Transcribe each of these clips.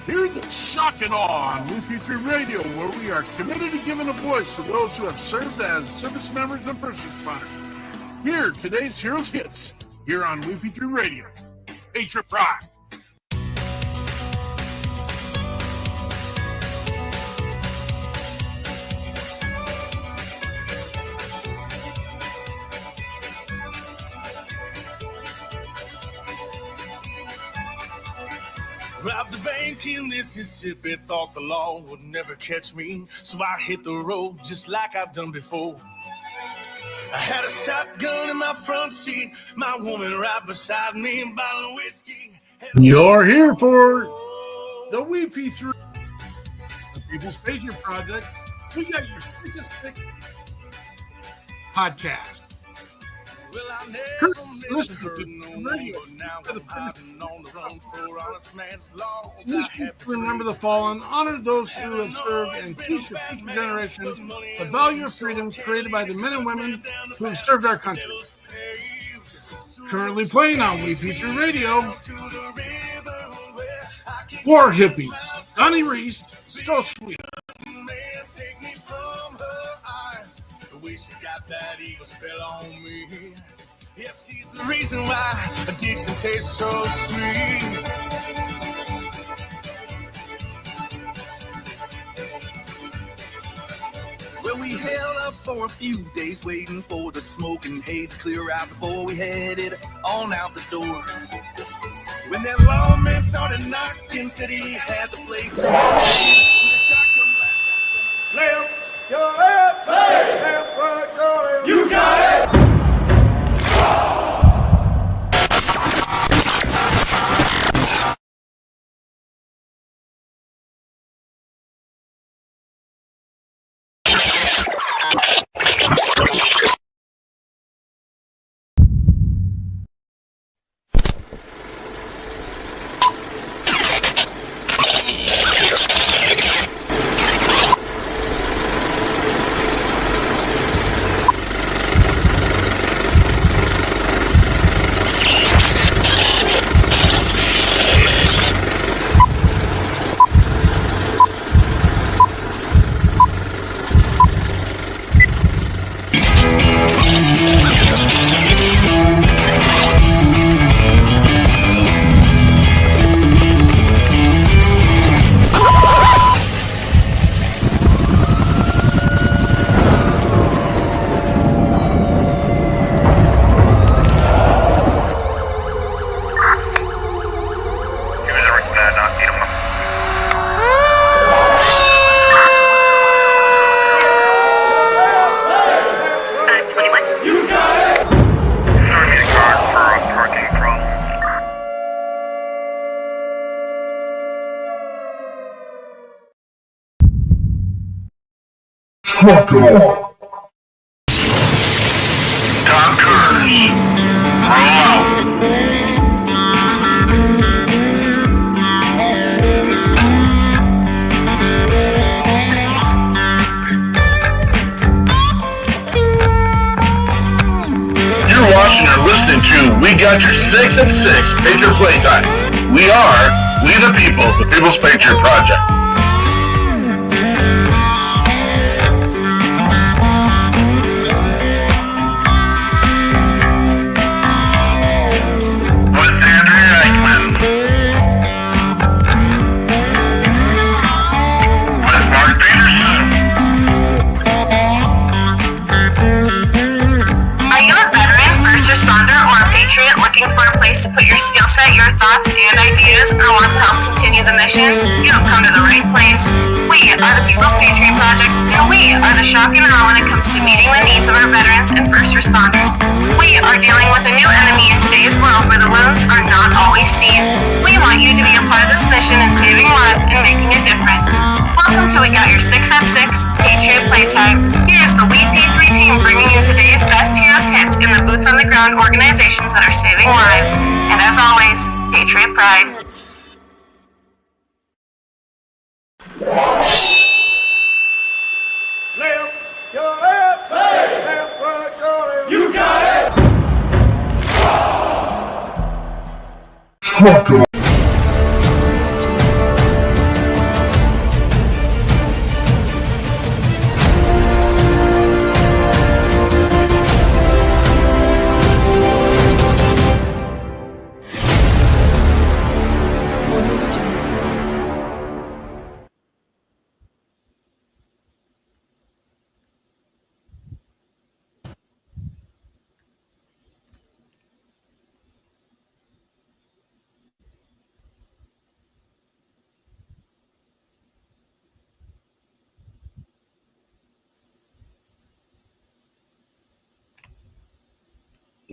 Hear the shock and awe on Patriot Radio, where we are committed to giving a voice to those who have served as service members and first responders. Here, today's Heroes Hits, here on Patriot Radio. Patriot Pride. Robbed the bank in Mississippi, thought the law would never catch me, so I hit the road just like I've done before. I had a shotgun in my front seat, my woman right beside me, a bottle of whiskey. You're here for the WP3, the People's Patriot Project. We got your statistic podcast. Well, I never Listen heard to no the radio. one, now I'm hiding on the run for honest man's laws. We seek to remember the fallen, honor those who have served, and teach the future generations the value of freedom created by the men and women who have served our country. Currently playing on We Patriot Radio, War Hippies, Donnie Reese, So Sweet. Take me from her eyes, the way she got that evil spell on me. Yes, she's the reason why addiction tastes so sweet. Well, we held up for a few days, waiting for the smoke and haze to clear out before we headed on out the door. When that lawman started knocking, said he had the place. Left, your left, hey. Left, right, your left. You got it. Trucker. Conquerors, roll out. You're watching or listening to We Got Your 6 and 6 Patriot Playtime. We the people, the People's Patriot Project. To put your skill set, your thoughts, and ideas, or want to help continue the mission, you have come to the right place. We are the People's Patriot Project, and we are the shock and awe when it comes to meeting the needs of our veterans and first responders. We are dealing with a new enemy in today's world where the wounds are not always seen. We want you to be a part of this mission in saving lives and making a difference. Welcome to We Got Your 6 at 6 Patriot Playtime. Here's the We P3 team bringing you today's best heroes hits in the boots on the ground organizations that are saving lives. And as always, Patriot Pride. Left, your left, hey. Left, right, your left. You got it. Trucker.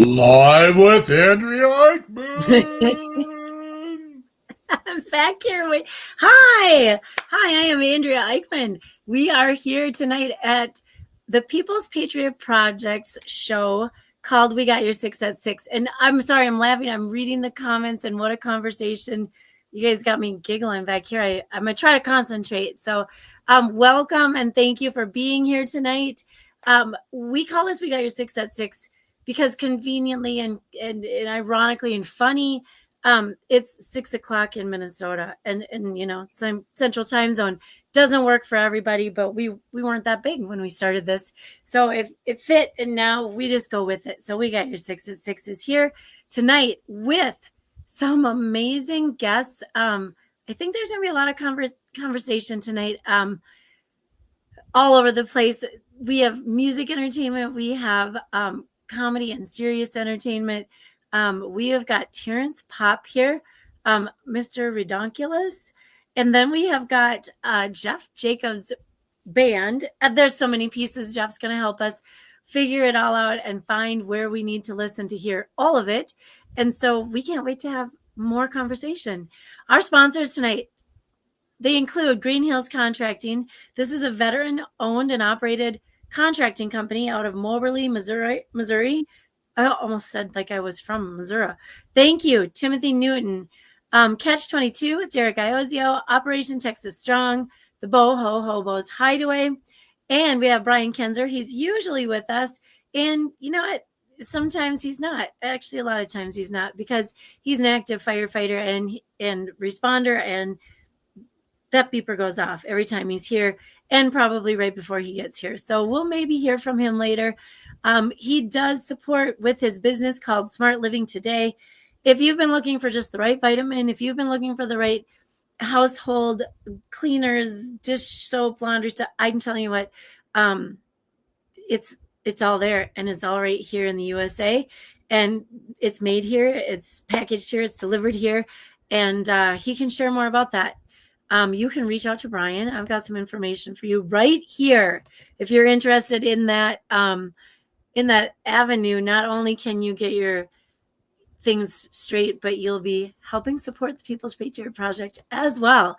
Live with Andrea Eichmann. I'm back here. Hi, I am Andrea Eichmann. We are here tonight at the People's Patriot Project's show called We Got Your 6 at 6. And I'm sorry, I'm laughing. I'm reading the comments, and what a conversation. You guys got me giggling back here. I'm going to try to concentrate. So welcome, and thank you for being here tonight. We call this We Got Your 6 at 6 because conveniently and ironically and funny, it's 6 o'clock in Minnesota, and you know, some central time zone doesn't work for everybody, but we weren't that big when we started this, so if it fit, and now we just go with it. So We Got Your 6 at 6 is here tonight with some amazing guests. I think there's gonna be a lot of conversation tonight, all over the place. We have music entertainment, we have comedy and serious entertainment. We have got Terrence Popp here, Mr. Redonkulous, and then we have got Jeff Jacobs' band. There's so many pieces. Jeff's going to help us figure it all out and find where we need to listen to hear all of it. And so we can't wait to have more conversation. Our sponsors tonight, they include Green Hills Contracting. This is a veteran-owned and operated contracting company out of Moberly, Missouri. I almost said like I was from Missouri. Thank you, Timothy Newton. Catch 22 with Derek Iozio, Operation Texas Strong, the Boho Hobos Hideaway. And we have Brian Kenzer. He's usually with us. And you know what? Sometimes he's not. Actually, a lot of times he's not, because he's an active firefighter and responder, and that beeper goes off every time he's here, and probably right before he gets here. So we'll maybe hear from him later. He does support with his business called Smart Living Today. If you've been looking for just the right vitamin, if you've been looking for the right household cleaners, dish soap, laundry stuff, I'm telling you what, it's all there, and it's all right here in the USA, and it's made here, it's packaged here, it's delivered here, and he can share more about that. You can reach out to Brian. I've got some information for you right here. If you're interested in that avenue, not only can you get your things straight, but you'll be helping support the People's Patriot Project as well.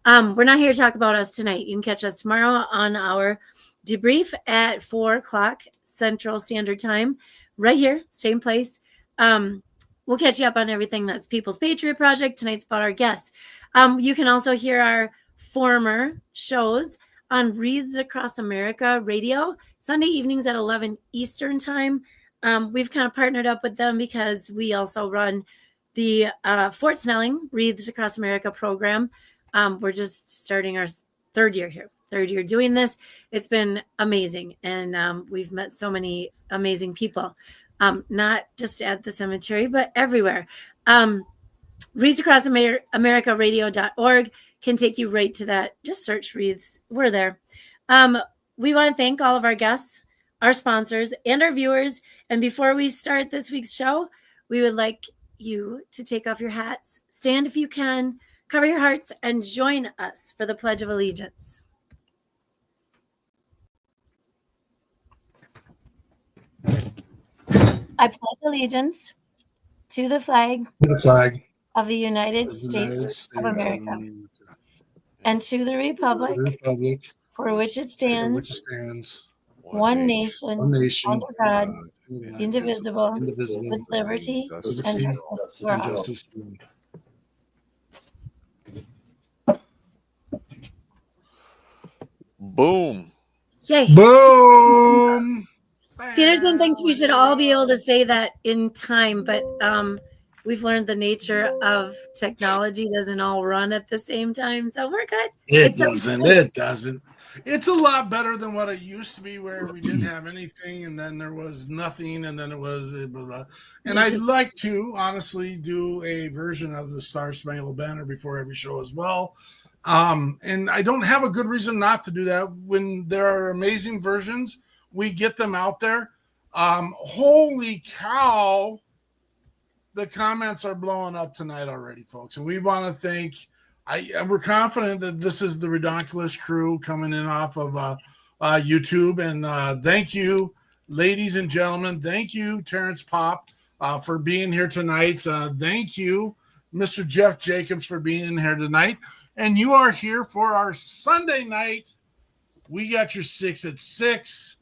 We're not here to talk about us tonight. You can catch us tomorrow on our debrief at 4 o'clock Central Standard Time, right here, same place. We'll catch you up on everything that's People's Patriot Project. Tonight's about our guests. You can also hear our former shows on Wreaths Across America Radio, Sunday evenings at 11 Eastern Time. We've kind of partnered up with them because we also run the Fort Snelling Wreaths Across America program. We're just starting our third year doing this. It's been amazing, and we've met so many amazing people, not just at the cemetery, but everywhere. Wreaths Across America Radio.org can take you right to that. Just search Wreaths. We're there. We want to thank all of our guests, our sponsors, and our viewers. And before we start this week's show, we would like you to take off your hats, stand if you can, cover your hearts, and join us for the Pledge of Allegiance. I pledge allegiance to the flag of the United States of America, and to the republic for which it stands, one nation, under God, indivisible, with liberty and justice for all. Boom. Yay. Boom. Peterson thinks we should all be able to say that in time, but we've learned the nature of technology doesn't all run at the same time, so we're good. It doesn't. It's a lot better than what it used to be, where we didn't have anything, and then there was nothing, and then it was blah, blah. And I'd like to honestly do a version of the Star Spangled Banner before every show as well. And I don't have a good reason not to do that. When there are amazing versions, we get them out there. Holy cow, the comments are blowing up tonight already, folks. And we want to thank, we're confident that this is the Redonkulous crew coming in off of YouTube. And thank you, ladies and gentlemen. Thank you, Terrence Popp. for being here tonight. Thank you, Mr. Jeff Jacobs, for being here tonight. And you are here for our Sunday night. We got your 6 at 6,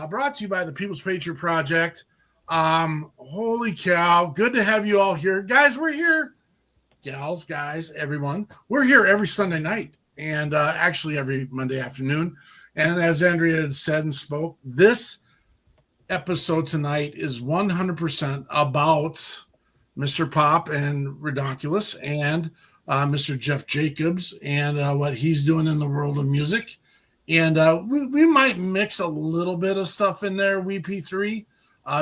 brought to you by the People's Patriot Project. Holy cow. Good to have you all here. Guys, we're here. Gals, guys, everyone. We're here every Sunday night and actually every Monday afternoon. And as Andrea had said and spoke, this episode tonight is 100% about Mr. Popp and Redonkulous and Mr. Jeff Jacobs and what he's doing in the world of music. And we might mix a little bit of stuff in there, WP3,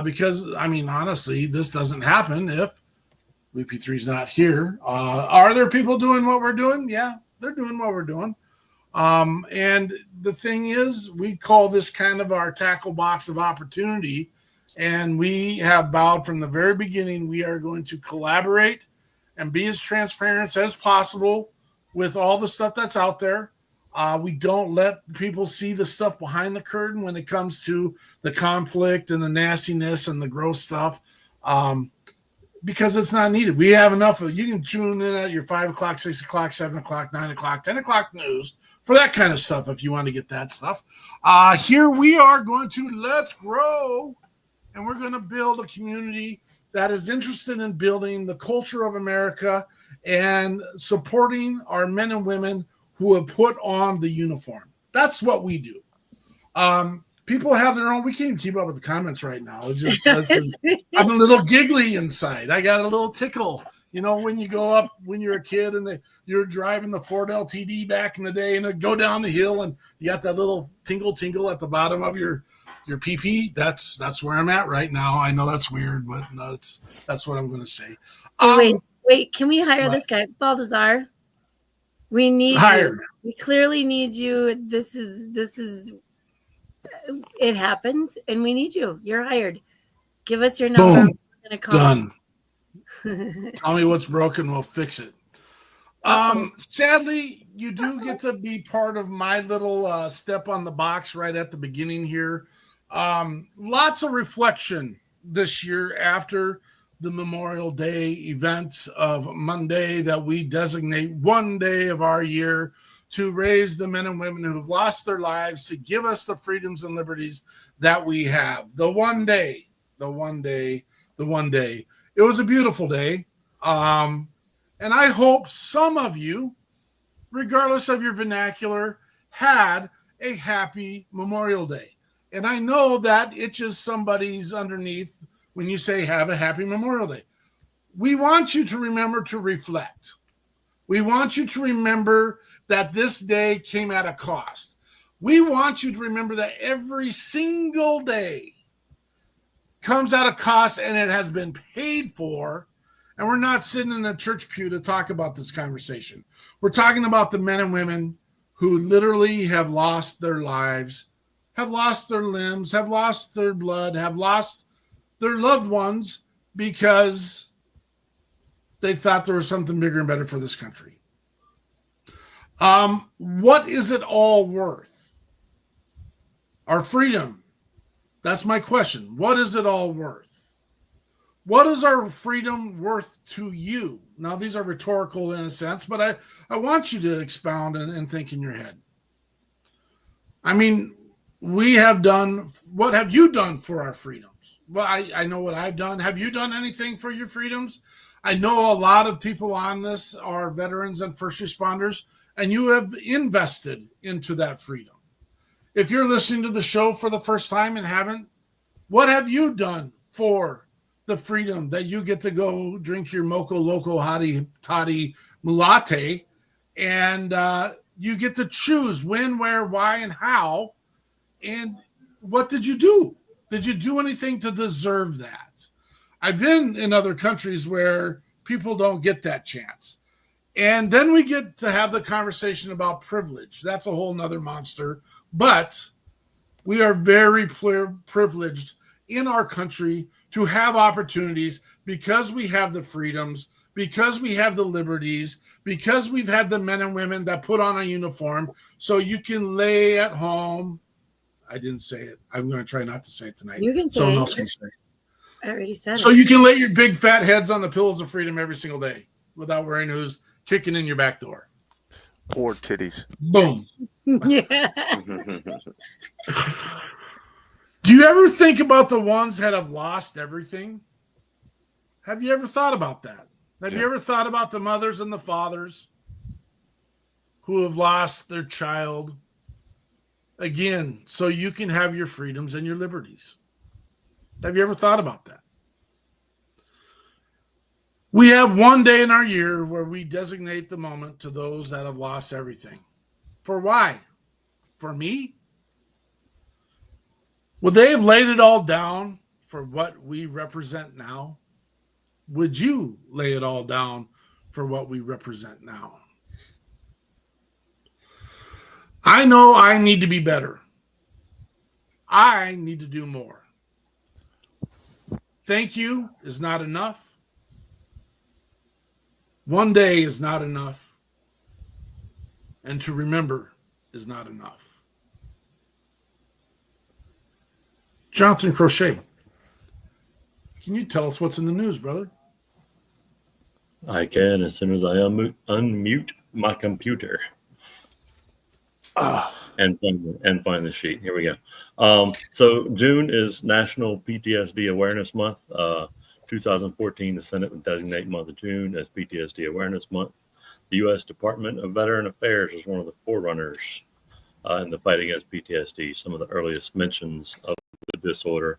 because, I mean, honestly, this doesn't happen if WP3 is not here. Are there people doing what we're doing? Yeah, they're doing what we're doing. And the thing is, we call this kind of our tackle box of opportunity. And we have vowed from the very beginning, we are going to collaborate and be as transparent as possible with all the stuff that's out there. We don't let people see the stuff behind the curtain when it comes to the conflict and the nastiness and the gross stuff. Because it's not needed. We have enough of, you can tune in at your 5 o'clock, 6 o'clock, 7 o'clock, 9 o'clock, 10 o'clock news for that kind of stuff if you want to get that stuff. Here we are going to let's grow, and we're going to build a community that is interested in building the culture of America and supporting our men and women who have put on the uniform. That's what we do. People have their own. We can't even keep up with the comments right now. It's just I'm a little giggly inside. I got a little tickle. You know, when you go up when you're a kid and you're driving the Ford LTD back in the day, and it go down the hill, and you got that little tingle at the bottom of your PP. That's where I'm at right now. I know that's weird, but no, that's what I'm going to say. Wait. Can we hire this guy, Baltazar? We need hired. You. We clearly need you. This is. It happens, and we need you. You're hired. Give us your number. Boom. We're gonna call. Done. Tell me what's broken. We'll fix it. Sadly, you do get to be part of my little step on the box right at the beginning here. Lots of reflection this year after the Memorial Day event of Monday that we designate one day of our year to raise the men and women who have lost their lives, to give us the freedoms and liberties that we have. The one day. It was a beautiful day. And I hope some of you, regardless of your vernacular, had a happy Memorial Day. And I know that itches somebody's underneath when you say have a happy Memorial Day. We want you to remember to reflect. We want you to remember that this day came at a cost. We want you to remember that every single day comes at a cost, and it has been paid for. And we're not sitting in a church pew to talk about this conversation. We're talking about the men and women who literally have lost their lives, have lost their limbs, have lost their blood, have lost their loved ones because they thought there was something bigger and better for this country. What is it all worth? Our freedom. That's my question. What is it all worth? What is our freedom worth to you? Now, these are rhetorical in a sense, but I want you to expound and think in your head. I mean, we have done, what have you done for our freedoms? Well, I know what I've done. Have you done anything for your freedoms? I know a lot of people on this are veterans and first responders, and you have invested into that freedom. If you're listening to the show for the first time and haven't, what have you done for the freedom that you get to go drink your Mocha Loco Hottie Toddy Mulate, and you get to choose when, where, why, and how, and what did you do? Did you do anything to deserve that? I've been in other countries where people don't get that chance. And then we get to have the conversation about privilege. That's a whole nother monster. But we are very privileged in our country to have opportunities because we have the freedoms, because we have the liberties, because we've had the men and women that put on a uniform so you can lay at home. I didn't say it. I'm going to try not to say it tonight. You can say Someone it. else can say I already said So it. you can lay your big fat heads on the pillows of freedom every single day without worrying who's kicking in your back door. Or titties. Boom. Yeah. Do you ever think about the ones that have lost everything? Have you ever thought about that? Have you ever thought about the mothers and the fathers who have lost their child? Again, so you can have your freedoms and your liberties. Have you ever thought about that? We have one day in our year where we designate the moment to those that have lost everything. For why? For me? Would they have laid it all down for what we represent now? Would you lay it all down for what we represent now? I know I need to be better. I need to do more. Thank you is not enough. One day is not enough. And to remember is not enough. Jonathan Crochet, can you tell us what's in the news, brother? I can as soon as I unmute my computer. And find the sheet. Here we go. So June is National PTSD Awareness Month. 2014, the Senate would designate month of June as PTSD Awareness Month. The U.S. Department of Veteran Affairs is one of the forerunners in the fight against PTSD. Some of the earliest mentions of the disorder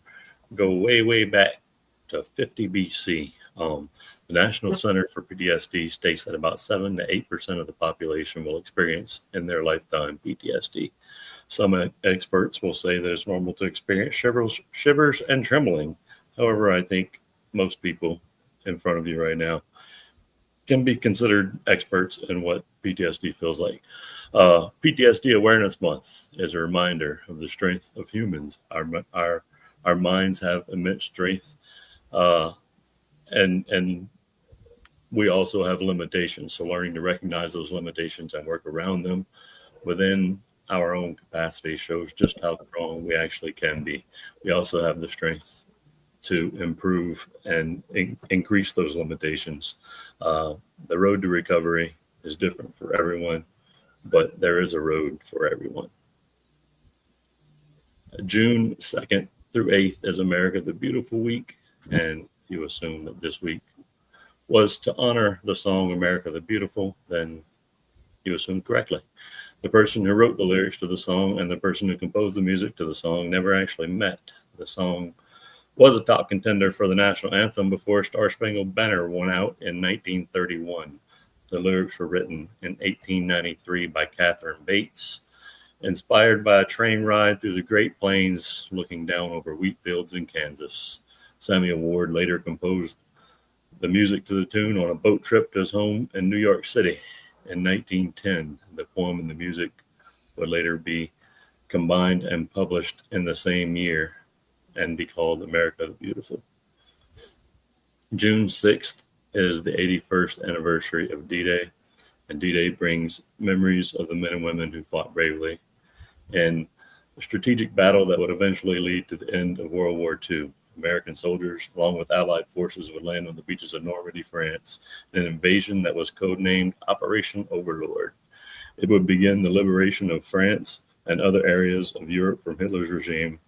go way, way back to 50 BC. The National Center for PTSD states that about 7 to 8% of the population will experience in their lifetime PTSD. Some experts will say that it's normal to experience shivers and trembling. However, I think most people in front of you right now can be considered experts in what PTSD feels like. PTSD Awareness Month is a reminder of the strength of humans. Our minds have immense strength, and we also have limitations. So learning to recognize those limitations and work around them within our own capacity shows just how strong we actually can be. We also have the strength to improve and increase those limitations. The road to recovery is different for everyone, but there is a road for everyone. June 2nd through 8th is America the Beautiful Week, and you assume that this week was to honor the song America the Beautiful, then you assumed correctly. The person who wrote the lyrics to the song and the person who composed the music to the song never actually met. The song was a top contender for the national anthem before Star Spangled Banner won out in 1931. The lyrics were written in 1893 by Catherine Bates, inspired by a train ride through the Great Plains looking down over wheat fields in Kansas. Samuel Ward later composed the music to the tune on a boat trip to his home in New York City in 1910. The poem and the music would later be combined and published in the same year and be called America the Beautiful. June 6th is the 81st anniversary of D-Day, and D-Day brings memories of the men and women who fought bravely in a strategic battle that would eventually lead to the end of World War II. American soldiers, along with Allied forces, would land on the beaches of Normandy, France, in an invasion that was codenamed Operation Overlord. It would begin the liberation of France and other areas of Europe from Hitler's regime.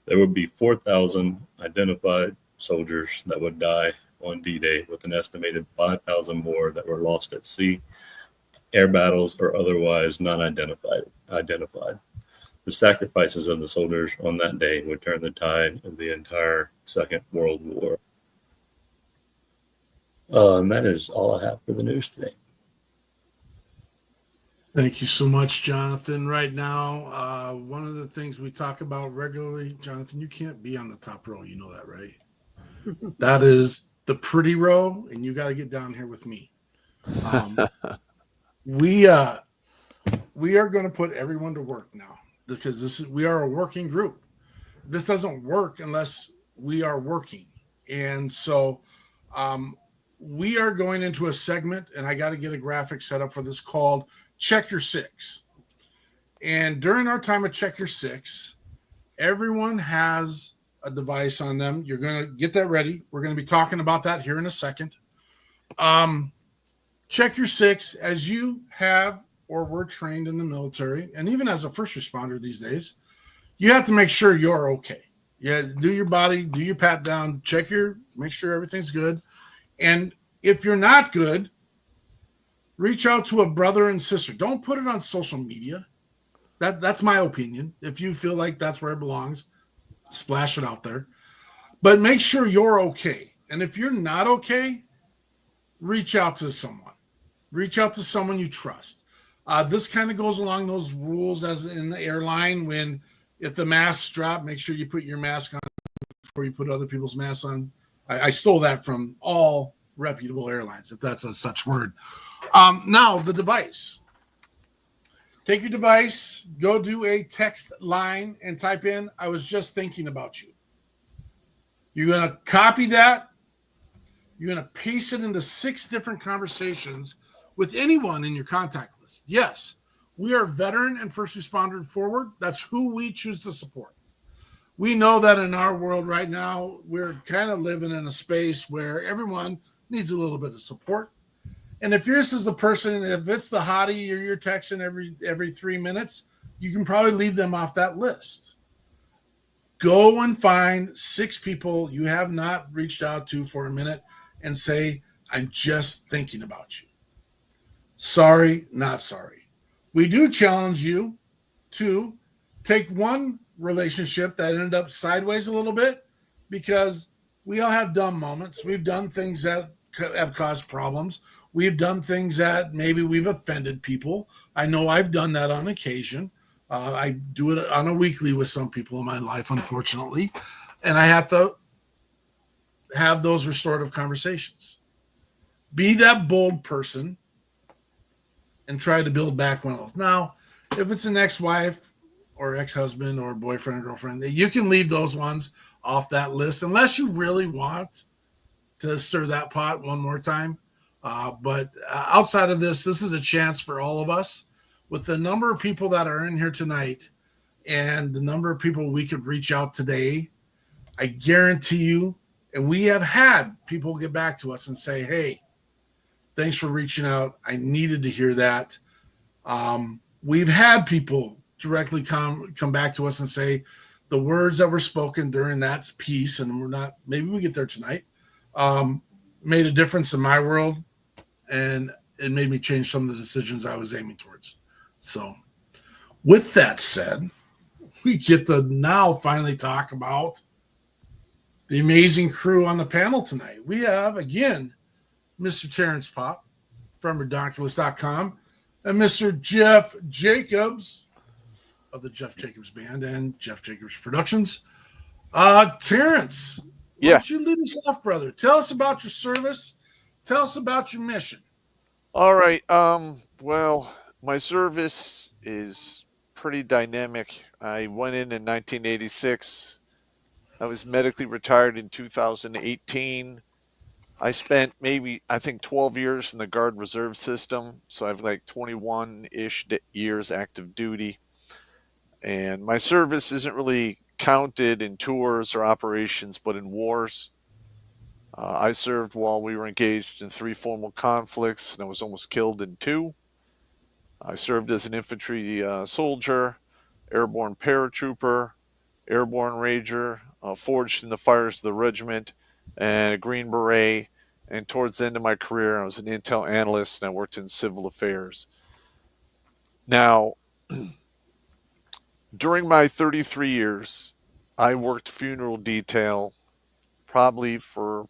There would be 4,000 identified soldiers that would die on D-Day, with an estimated 5,000 more that were lost at sea, air battles, or otherwise not identified. The sacrifices of the soldiers on that day would turn the tide of the entire Second World War. And that is all I have for the news today. Thank you so much, Jonathan. Right now, one of the things we talk about regularly, Jonathan, you can't be on the top row. You know that, right? That is the pretty row, and you got to get down here with me. We are going to put everyone to work now, because we are a working group. This doesn't work unless we are working. And so we are going into a segment, and I got to get a graphic set up for this, called Check Your Six. And during our time of Check Your Six, everyone has a device on them. You're going to get that ready. We're going to be talking about that here in a second. Check your six as you have or were trained in the military, and even as a first responder these days. You have to make sure you're okay. Yeah, do your body, do your pat down, make sure everything's good. And if you're not good, reach out to a brother and sister. Don't put it on social media. That's my opinion. If you feel like that's where it belongs, splash it out there. But make sure you're okay. And if you're not okay, reach out to someone. Reach out to someone you trust. This kind of goes along those rules as in the airline if the masks drop, make sure you put your mask on before you put other people's masks on. I stole that from all reputable airlines, if that's a such word. Now, the device. Take your device, go do a text line and type in, I was just thinking about you. You're going to copy that. You're going to paste it into 6 different conversations with anyone in your contact list. Yes, we are veteran and first responder forward. That's who we choose to support. We know that in our world right now, we're kind of living in a space where everyone needs a little bit of support. And if yours is the person, if it's the hottie you're texting every 3 minutes, you can probably leave them off that list. Go and find 6 people you have not reached out to for a minute and say, I'm just thinking about you. Sorry, not sorry. We do challenge you to take one relationship that ended up sideways a little bit, because we all have dumb moments. We've done things that have caused problems. We've done things that maybe we've offended people. I know I've done that on occasion. I do it on a weekly with some people in my life, unfortunately. And I have to have those restorative conversations. Be that bold person and try to build back one of those. Now, if it's an ex-wife or ex-husband or boyfriend or girlfriend, you can leave those ones off that list unless you really want to stir that pot one more time. But outside of this is a chance for all of us. With the number of people that are in here tonight and the number of people we could reach out today, I guarantee you, and we have had people get back to us and say, hey, thanks for reaching out. I needed to hear that. We've had people directly come back to us and say the words that were spoken during that piece, and maybe we get there tonight, made a difference in my world, and it made me change some of the decisions I was aiming towards. So with that said, we get to now finally talk about the amazing crew on the panel tonight. We have, again, Mr. Terrence Popp from Redonkulous.com and Mr. Jeff Jacobs of the Jeff Jacobs Band and Jeff Jacobs Productions. Terrence, why don't you lead us off, brother? Tell us about your service. Tell us about your mission. All right. Well, my service is pretty dynamic. I went in 1986. I was medically retired in 2018. I spent I think 12 years in the Guard Reserve system. So I have like 21-ish years active duty. And my service isn't really counted in tours or operations, but in wars. I served while we were engaged in 3 formal conflicts, and I was almost killed in 2. I served as an infantry soldier, airborne paratrooper, airborne ranger, forged in the fires of the regiment, and a Green Beret. And towards the end of my career, I was an intel analyst, and I worked in civil affairs. Now, during my 33 years, I worked funeral detail probably for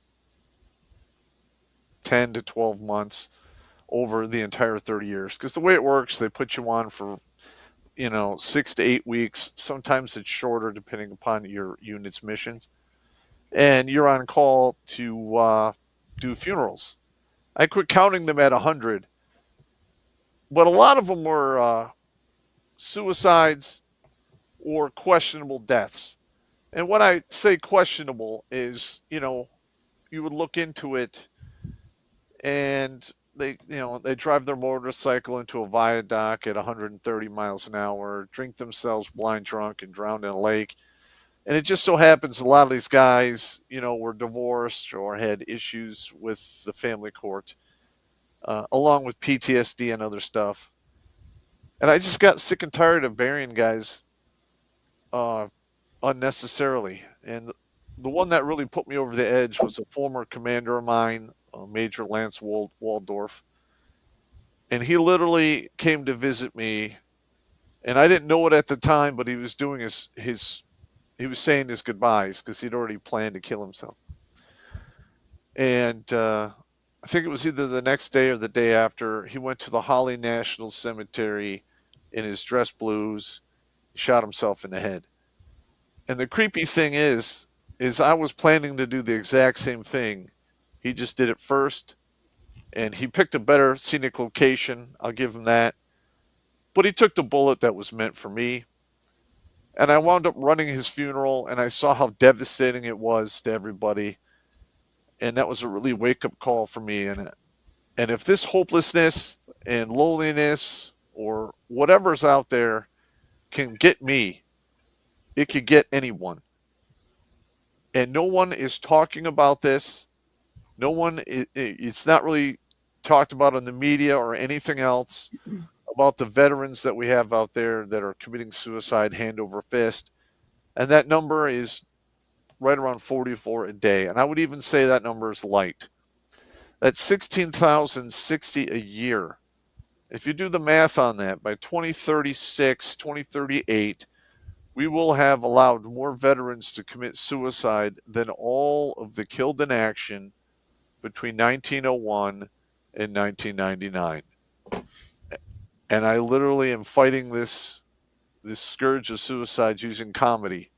10 to 12 months over the entire 30 years. Because the way it works, they put you on for, 6 to 8 weeks. Sometimes it's shorter depending upon your unit's missions. And you're on call to do funerals. I quit counting them at 100. But a lot of them were suicides or questionable deaths. And when I say questionable is, you would look into it and they drive their motorcycle into a viaduct at 130 miles an hour, drink themselves blind drunk and drown in a lake. And it just so happens a lot of these guys, were divorced or had issues with the family court, along with PTSD and other stuff. And I just got sick and tired of burying guys unnecessarily. And the one that really put me over the edge was a former commander of mine, Major Lance Waldorf. And he literally came to visit me, and I didn't know it at the time, but he was doing he was saying his goodbyes because he'd already planned to kill himself. And I think it was either the next day or the day after, he went to the Holly National Cemetery in his dress blues, shot himself in the head. And the creepy thing is I was planning to do the exact same thing. He just did it first, and he picked a better scenic location. I'll give him that. But he took the bullet that was meant for me. And I wound up running his funeral, and I saw how devastating it was to everybody. And that was a really wake-up call for me. And if this hopelessness and loneliness or whatever's out there can get me, it could get anyone. And no one is talking about this. It's not really talked about in the media or anything else about the veterans that we have out there that are committing suicide hand over fist. And that number is right around 44 a day. And I would even say that number is light. That's 16,060 a year. If you do the math on that, by 2036, 2038, we will have allowed more veterans to commit suicide than all of the killed in action between 1901 and 1999. And I literally am fighting this scourge of suicides using comedy.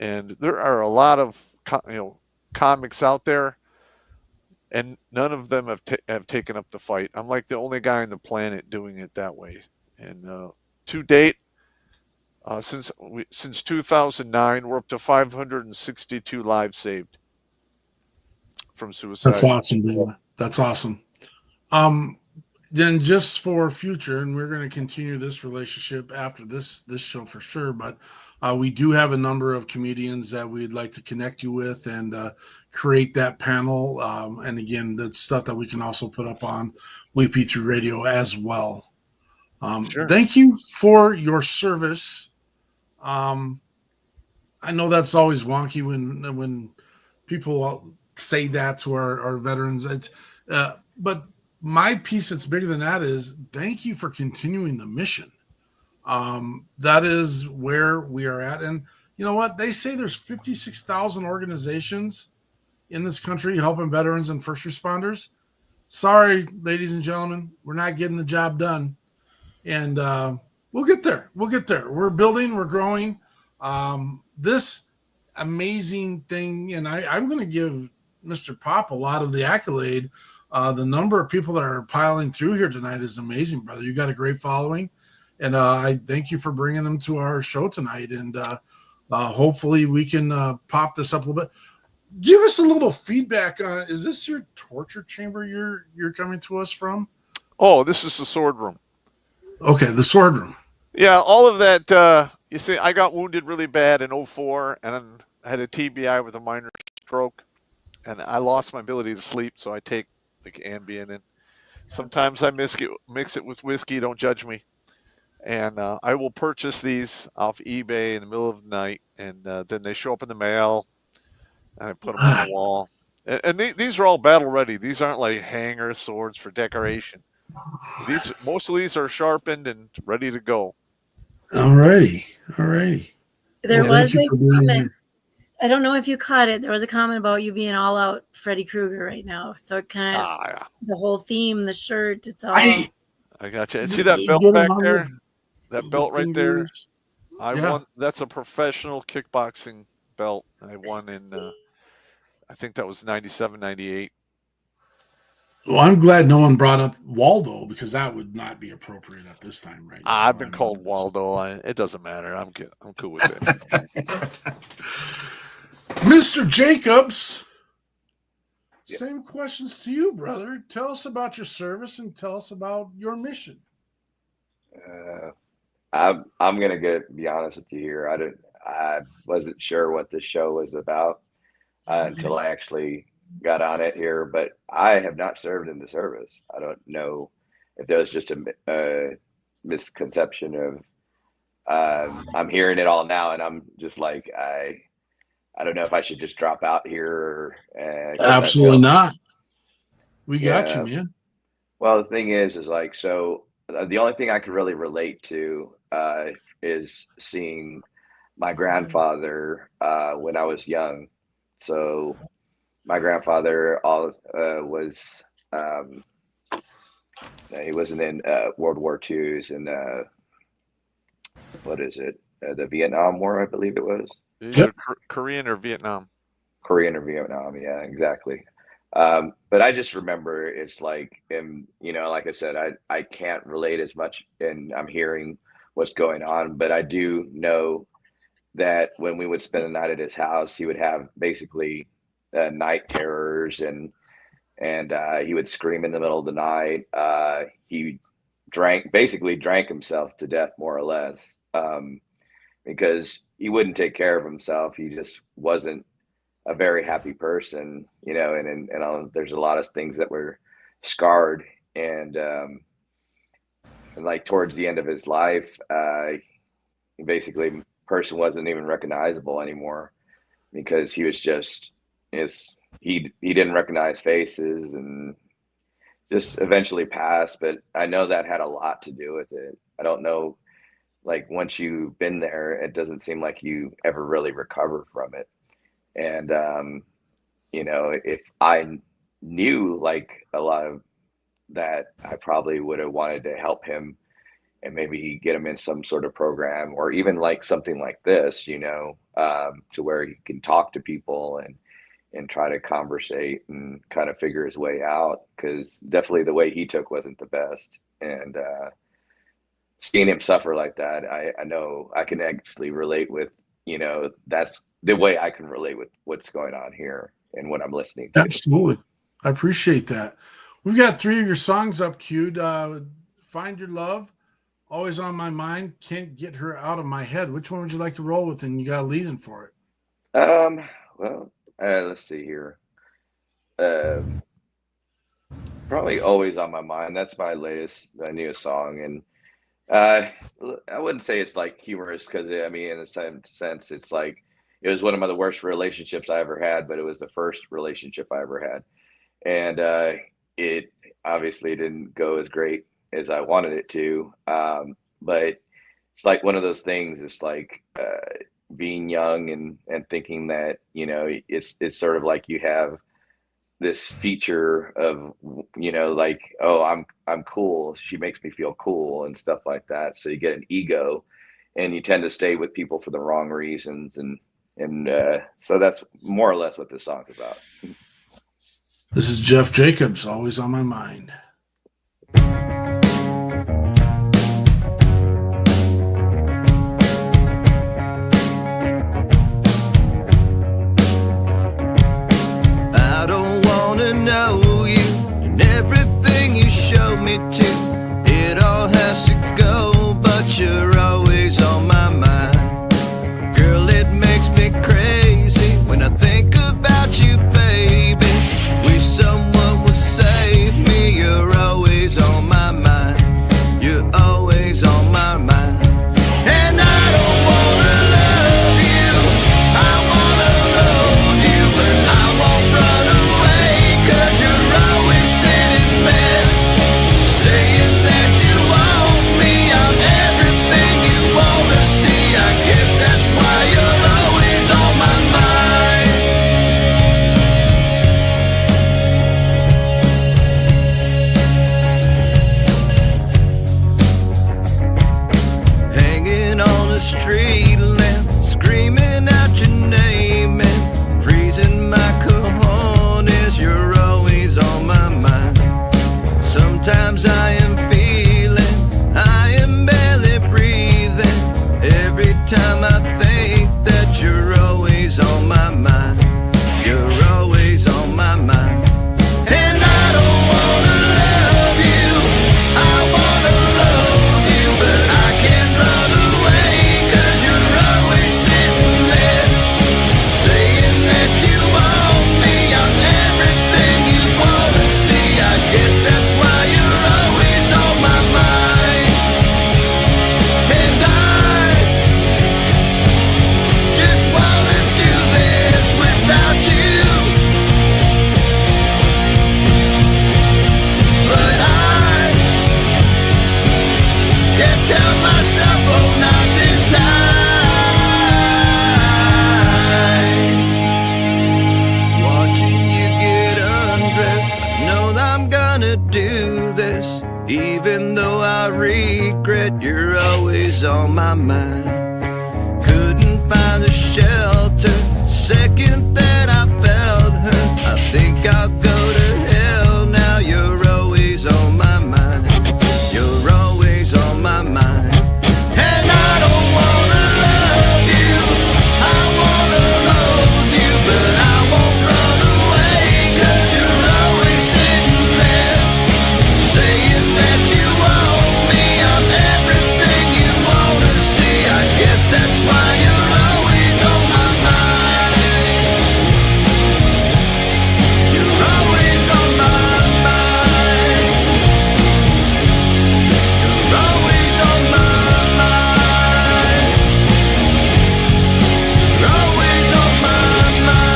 And there are a lot of comics out there, and none of them have taken up the fight. I'm like the only guy on the planet doing it that way. And to date, since 2009, we're up to 562 lives saved from suicide. That's awesome, dude. That's awesome. Then just for future, and we're going to continue this relationship after this show for sure, but we do have a number of comedians that we'd like to connect you with and create that panel. And again, that's stuff that we can also put up on WP3 Radio as well. Sure. Thank you for your service. I know that's always wonky when people say that to our veterans. But my piece that's bigger than that is thank you for continuing the mission. That is where we are at. And you know what? They say there's 56,000 organizations in this country helping veterans and first responders. Sorry, ladies and gentlemen, we're not getting the job done. And we'll get there. We'll get there. We're building. We're growing. This amazing thing, and I'm going to give Mr. Popp a lot of the accolade. The number of people that are piling through here tonight is amazing, brother. You got a great following, and I thank you for bringing them to our show tonight. And hopefully we can pop this up a little bit. Give us a little feedback. Is this your torture chamber you're coming to us from? Oh, this is the sword room. Okay, the sword room. Yeah, all of that. You see, I got wounded really bad in 2004, and I had a TBI with a minor stroke, and I lost my ability to sleep, so I take like Ambien, and sometimes I mix it with whiskey. Don't judge me. And I will purchase these off eBay in the middle of the night, and then they show up in the mail, and I put them on the wall. And these are all battle ready. These aren't like hanger swords for decoration. Most of these are sharpened and ready to go. Alrighty. There was a comment. I don't know if you caught it. There was a comment about you being all out Freddy Krueger right now. So it kind of the whole theme, the shirt, it's all. I got you. See that belt back there? That belt right there. I won. That's a professional kickboxing belt. I won in. I think that was 97, 98. Well, I'm glad no one brought up Waldo because that would not be appropriate at this time, right now. I've been called Waldo. It doesn't matter. I'm good. I'm cool with it. Mr. Jacobs, same questions to you, brother. Tell us about your service and tell us about your mission. I'm gonna be honest with you here. I wasn't sure what the show was about until I actually got on it here. But I have not served in the service. I don't know if there was just a misconception of. I'm hearing it all now, and I'm just like, I don't know if I should just drop out here. Absolutely not. We got you, man. Well, the thing is like, so the only thing I could really relate to is seeing my grandfather when I was young. So my grandfather was he wasn't in World War II. He's in what is it? The Vietnam War, I believe it was. Either Korean or Vietnam. Korean or Vietnam, yeah, exactly. But I just remember it's like, and like I said, I can't relate as much, and I'm hearing what's going on, but I do know that when we would spend the night at his house, he would have basically night terrors, and he would scream in the middle of the night. He basically drank himself to death, more or less, because he wouldn't take care of himself. He just wasn't a very happy person, and there's a lot of things that were scarred, and like towards the end of his life, basically person wasn't even recognizable anymore, because he was just he didn't recognize faces, and just eventually passed. But I know that had a lot to do with it. I don't know, like once you've been there, it doesn't seem like you ever really recover from it. And if I knew like a lot of that, I probably would have wanted to help him and maybe get him in some sort of program, or even like something like this, to where he can talk to people and try to conversate and kind of figure his way out, because definitely the way he took wasn't the best. And seeing him suffer like that, I know I can actually relate with, that's the way I can relate with what's going on here and what I'm listening to. Absolutely. I appreciate that. We've got 3 of your songs up queued. Find Your Love, Always on My Mind, Can't Get Her Out of My Head. Which one would you like to roll with? And you got a lead in for it. Well, let's see here. Probably Always on My Mind. That's my newest song. And I wouldn't say it's like humorous, because in the same sense, it's like, it was one of the worst relationships I ever had, but it was the first relationship I ever had. And it obviously didn't go as great as I wanted it to. But it's like one of those things. It's like being young and thinking that, it's sort of like you have this feature of, like, oh, I'm cool. She makes me feel cool and stuff like that. So you get an ego, and you tend to stay with people for the wrong reasons. And so that's more or less what this song's about. This is Jeff Jacobs, Always on My Mind. I don't want to know you and everything you showed me to. It all has to go, but you're always on my mind. Girl, it makes me crazy when I think about you, baby. Wish someone would save me. You're always on my mind. You're always on my mind. And I don't wanna love you, I wanna hold you, but I won't run away, 'cause you're always sitting there saying that you want me. I'm everything you wanna see. I guess that's why you're always on my mind. Hanging on the street lamp, screaming out your name and freezing my cojones. You're always on my mind. Sometimes I am feeling, I am barely breathing. Every time I think that you're always on my mind. You're always on my mind. And I don't wanna love you, I wanna love you, but I can't run away, 'cause you're always sitting this. Even though I regret, you're always on my mind. Couldn't find a shelter, second that I felt her. I think I'll go to hell now, you're always on my mind. You're always on my mind. And I don't wanna love you, I wanna loathe you, but I won't run away, 'cause you're always sitting there, saying that you want me. I'm everything you wanna see. I guess that's why you're always on my mind. You're always on my mind. You're always on my mind. You're always on my mind.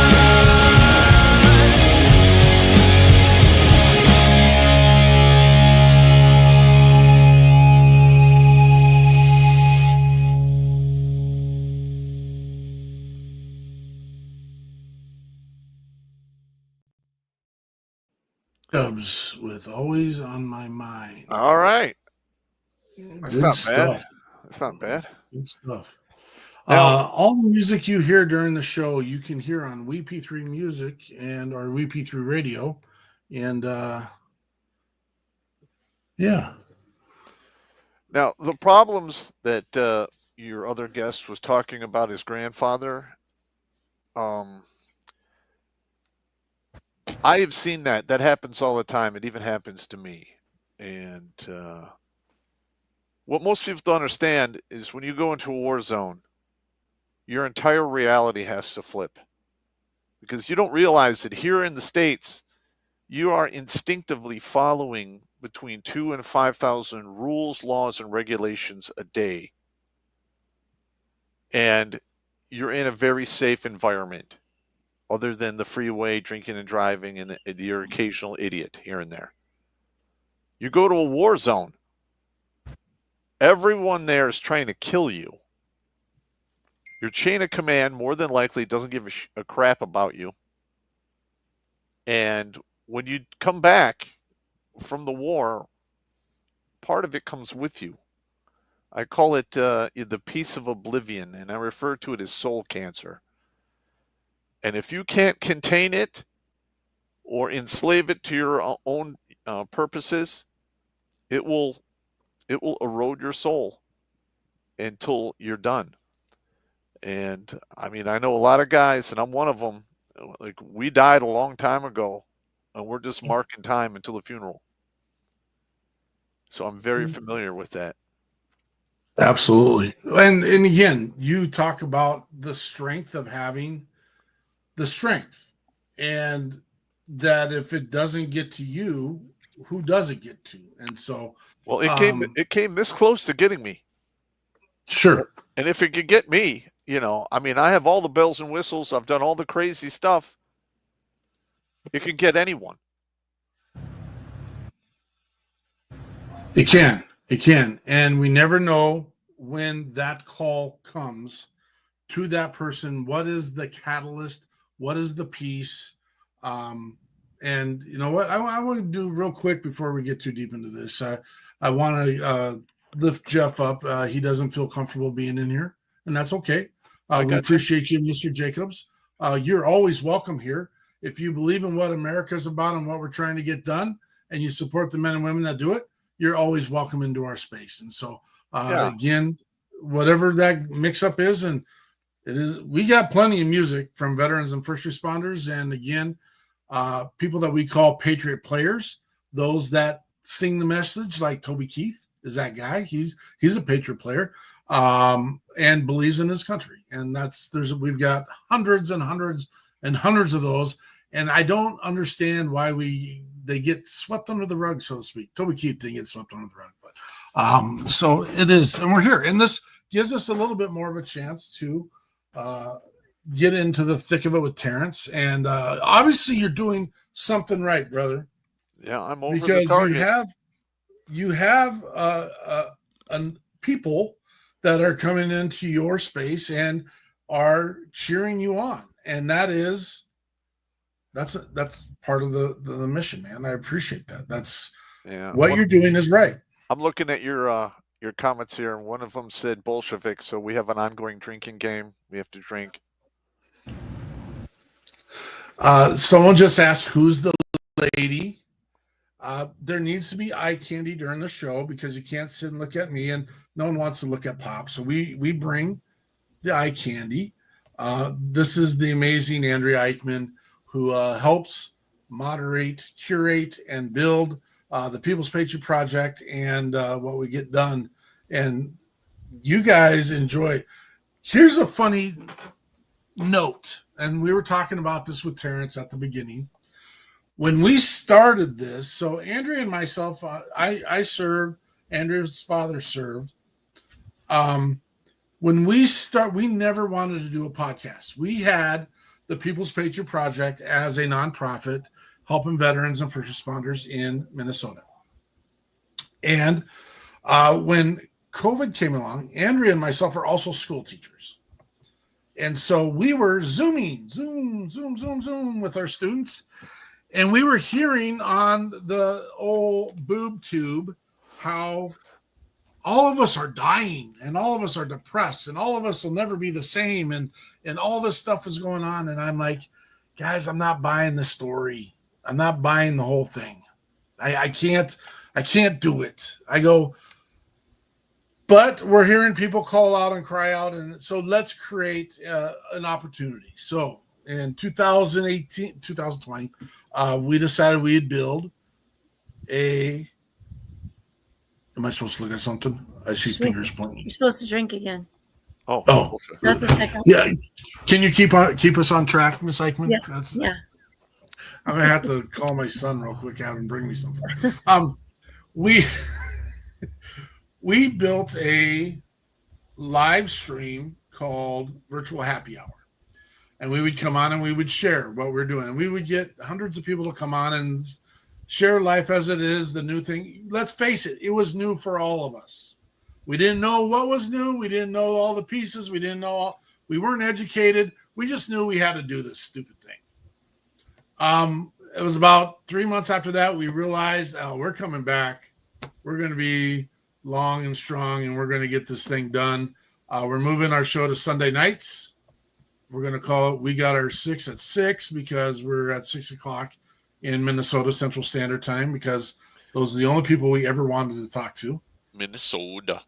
Cubs with Always on My Mind. All right. That's Good not stuff. bad. That's not bad. Good stuff. Now- All the music you hear during the show, you can hear on WP3 Music and our WP3 Radio. And yeah. Now, the problems that your other guest was talking about his grandfather, I have seen that. That happens all the time. It even happens to me. And what most people don't understand is when you go into a war zone, your entire reality has to flip. Because you don't realize that here in the States, you are instinctively following between 2,000 and 5,000 rules, laws, and regulations a day. And you're in a very safe environment, other than the freeway, drinking and driving, and your occasional idiot here and there. You go to a war zone, everyone there is trying to kill you. Your chain of command more than likely doesn't give a crap about you. And when you come back from the war, part of it comes with you. I call it the peace of oblivion, and I refer to it as soul cancer. And if you can't contain it or enslave it to your own purposes, it will erode your soul until you're done. And I mean, I know a lot of guys, and I'm one of them. Like, we died a long time ago, and we're just marking time until the funeral. So I'm very familiar with that. Absolutely. And again, you talk about the strength of having the strength, and that if it doesn't get to you, who does it get to? And so, well, it came this close to getting me. Sure. And if it could get me, I mean, I have all the bells and whistles. I've done all the crazy stuff. It can get anyone. It can. And we never know when that call comes to that person. What is the catalyst? What is the piece? And you know what? I want to do real quick before we get too deep into this. I want to lift Jeff up. He doesn't feel comfortable being in here, and that's okay. We appreciate you, Mr. Jacobs. You're always welcome here. If you believe in what America's about and what we're trying to get done, and you support the men and women that do it, you're always welcome into our space. And so, again, whatever that mix-up is, and it is, we got plenty of music from veterans and first responders, and again, people that we call Patriot players, those that sing the message, like Toby Keith is that guy. He's a Patriot player, and believes in his country. And we've got hundreds and hundreds and hundreds of those. And I don't understand why they get swept under the rug, so to speak. Toby Keith didn't get swept under the rug, but so it is, and we're here, and this gives us a little bit more of a chance to get into the thick of it with Terrence. And obviously, you're doing something right, brother. Yeah, I'm over because the target. You have people that are coming into your space and are cheering you on, and that's part of the mission, man. I appreciate that. Yeah. What you're doing is right. I'm looking at your comments here, and one of them said Bolshevik. So we have an ongoing drinking game. We have to drink. Someone just asked, who's the lady? There needs to be eye candy during the show because you can't sit and look at me, and no one wants to look at Pop. So we bring the eye candy. This is the amazing Andrea Eichmann, who helps moderate, curate, and build the People's Patriot Project and what we get done. And you guys enjoy. Here's a funny note, and we were talking about this with Terrence at the beginning. When we started this, so Andrea and myself, I served, Andrea's father served. When we never wanted to do a podcast. We had the People's Patriot Project as a nonprofit helping veterans and first responders in Minnesota. And when COVID came along, Andrea and myself are also school teachers. And so we were Zoom with our students. And we were hearing on the old boob tube how all of us are dying and all of us are depressed and all of us will never be the same. And all this stuff is going on. And I'm like, guys, I'm not buying the story. I'm not buying the whole thing. I can't do it. I go, but we're hearing people call out and cry out. And so let's create an opportunity. So in 2020, we decided we'd build am I supposed to look at something? I see fingers pointing. You're supposed to drink again. Oh. That's the second. Yeah. Can you keep us on track, Miss Eichmann? Yeah. I'm gonna have to call my son real quick, have him bring me something. We built a live stream called Virtual Happy Hour. And we would come on and we would share what we're doing. And we would get hundreds of people to come on and share life as it is, the new thing. Let's face it, it was new for all of us. We didn't know what was new. We didn't know all the pieces. We weren't educated. We just knew we had to do this stupid thing. It was about 3 months after that, we realized, we're coming back. We're going to be long and strong, and we're going to get this thing done. We're moving our show to Sunday nights. We're going to call it We Got Our 6 at 6 because we're at 6 o'clock in Minnesota Central Standard Time because those are the only people we ever wanted to talk to. Minnesota.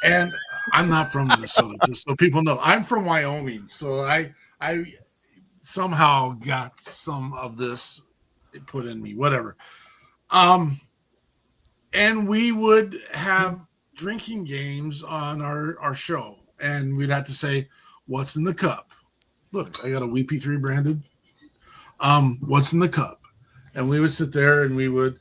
And I'm not from Minnesota, just so people know. I'm from Wyoming. So I somehow got some of this put in me, whatever. And we would have drinking games on our show. And we'd have to say, what's in the cup? Look, I got a WP3 branded. What's in the cup? And we would sit there and we would,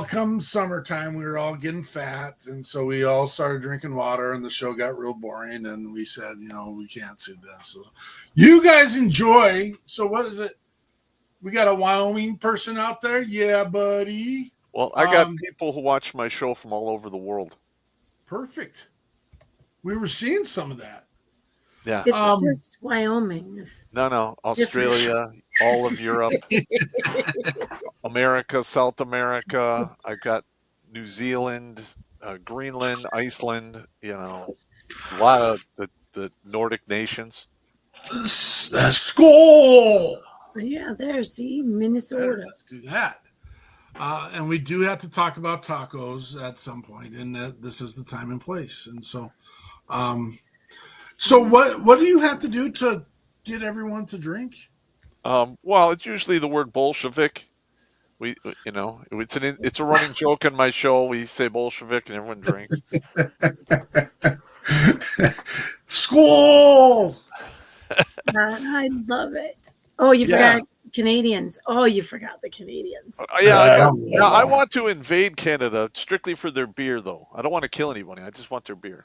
come summertime, we were all getting fat. And so we all started drinking water and the show got real boring. And we said, we can't do this. So you guys enjoy. So what is it? We got a Wyoming person out there? Yeah, buddy. Well, I got people who watch my show from all over the world. Perfect. We were seeing some of that. Yeah. It's just Wyoming. No. Australia, all of Europe, America, South America. I've got New Zealand, Greenland, Iceland, a lot of the Nordic nations. School. Yeah, see, Minnesota. Let's do that. And we do have to talk about tacos at some point, and this is the time and place. And so, so what do you have to do to get everyone to drink? Well, it's usually the word Bolshevik. It's a running joke on my show. We say Bolshevik and everyone drinks. School. I love it. Oh, you forgot Canadians. Oh, you forgot the Canadians. I want to invade Canada strictly for their beer, though. I don't want to kill anybody. I just want their beer.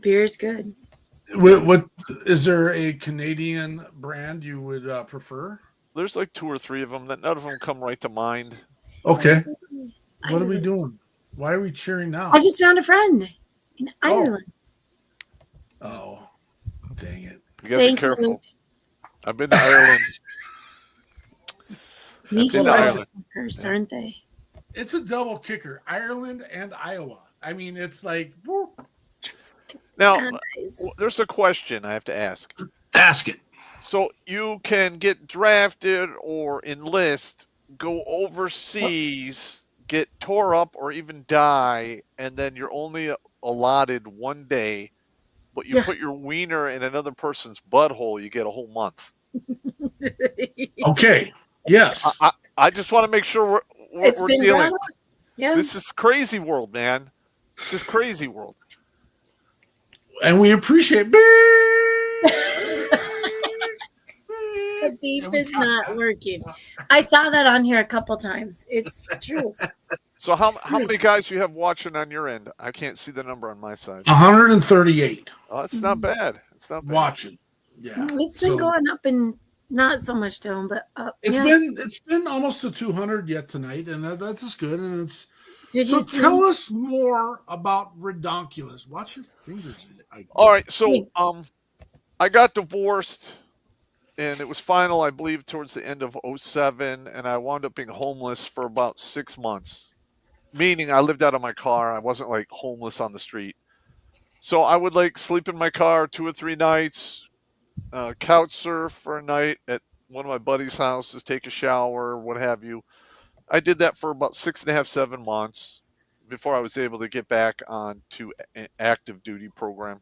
Beer is good. What is there a Canadian brand you would prefer? There's like 2 or 3 of them. None of them come right to mind. Okay. What are we doing? Why are we cheering now? I just found a friend in Ireland. Oh, dang it. You got to be careful. I've been to Ireland. Sneaky in little Ireland. fuckers, aren't they? It's a double kicker, Ireland and Iowa. I mean, it's like, whoop. Now, Guys. there's a question I have to ask. Ask it. So you can get drafted or enlist, go overseas, get tore up, or even die, and then you're only allotted one day. But you Yeah. put your wiener in another person's butthole, you get a whole month. Okay. Yes. I just want to make sure It's we're been dealing. brought up. Yeah. This is crazy world, man. This is crazy world. And we appreciate. The beef is not working. I saw that on here a couple times. It's true. So how many guys you have watching on your end? I can't see the number on my side. 138 Oh, it's not bad. It's not bad. watching. Yeah. It's been So going up and not so much down, but up. it's Yeah. been almost to 200 yet tonight, and that is good. And it's Did so you see? tell us more about Redonkulous. Watch your fingers. All right, so I got divorced, and it was final, I believe, towards the end of 07, and I wound up being homeless for about 6 months. Meaning I lived out of my car. I wasn't like homeless on the street. So I would like sleep in my car 2 or 3 nights, couch surf for a night at one of my buddy's houses, take a shower, what have you. I did that for about 6.5, 7 months before I was able to get back on to an active duty program.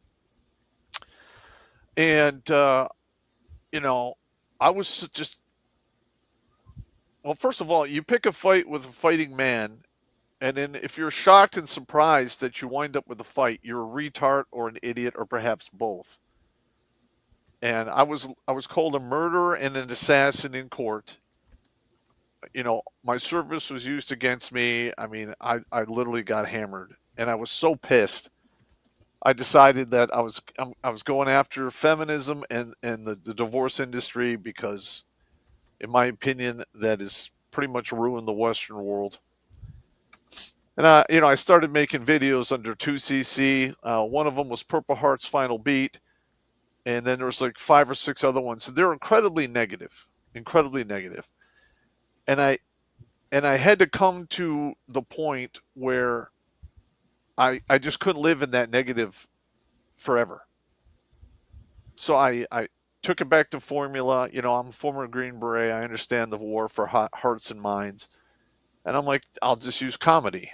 And, you know, I was just, well, first of all, you pick a fight with a fighting man. And then if you're shocked and surprised that you wind up with a fight, you're a retard or an idiot or perhaps both. And I was called a murderer and an assassin in court. You know, my service was used against me. I mean, I literally got hammered, and I was so pissed. I decided that I was going after feminism and the divorce industry because, in my opinion, that has pretty much ruined the Western world. And I started making videos under 2cc. One of them was Purple Heart's Final Beat, and then there was like 5 or 6 other ones. They're incredibly negative, and I had to come to the point where I just couldn't live in that negative forever. So I took it back to formula. You know, I'm a former Green Beret. I understand the war for hearts and minds, and I'm like, I'll just use comedy.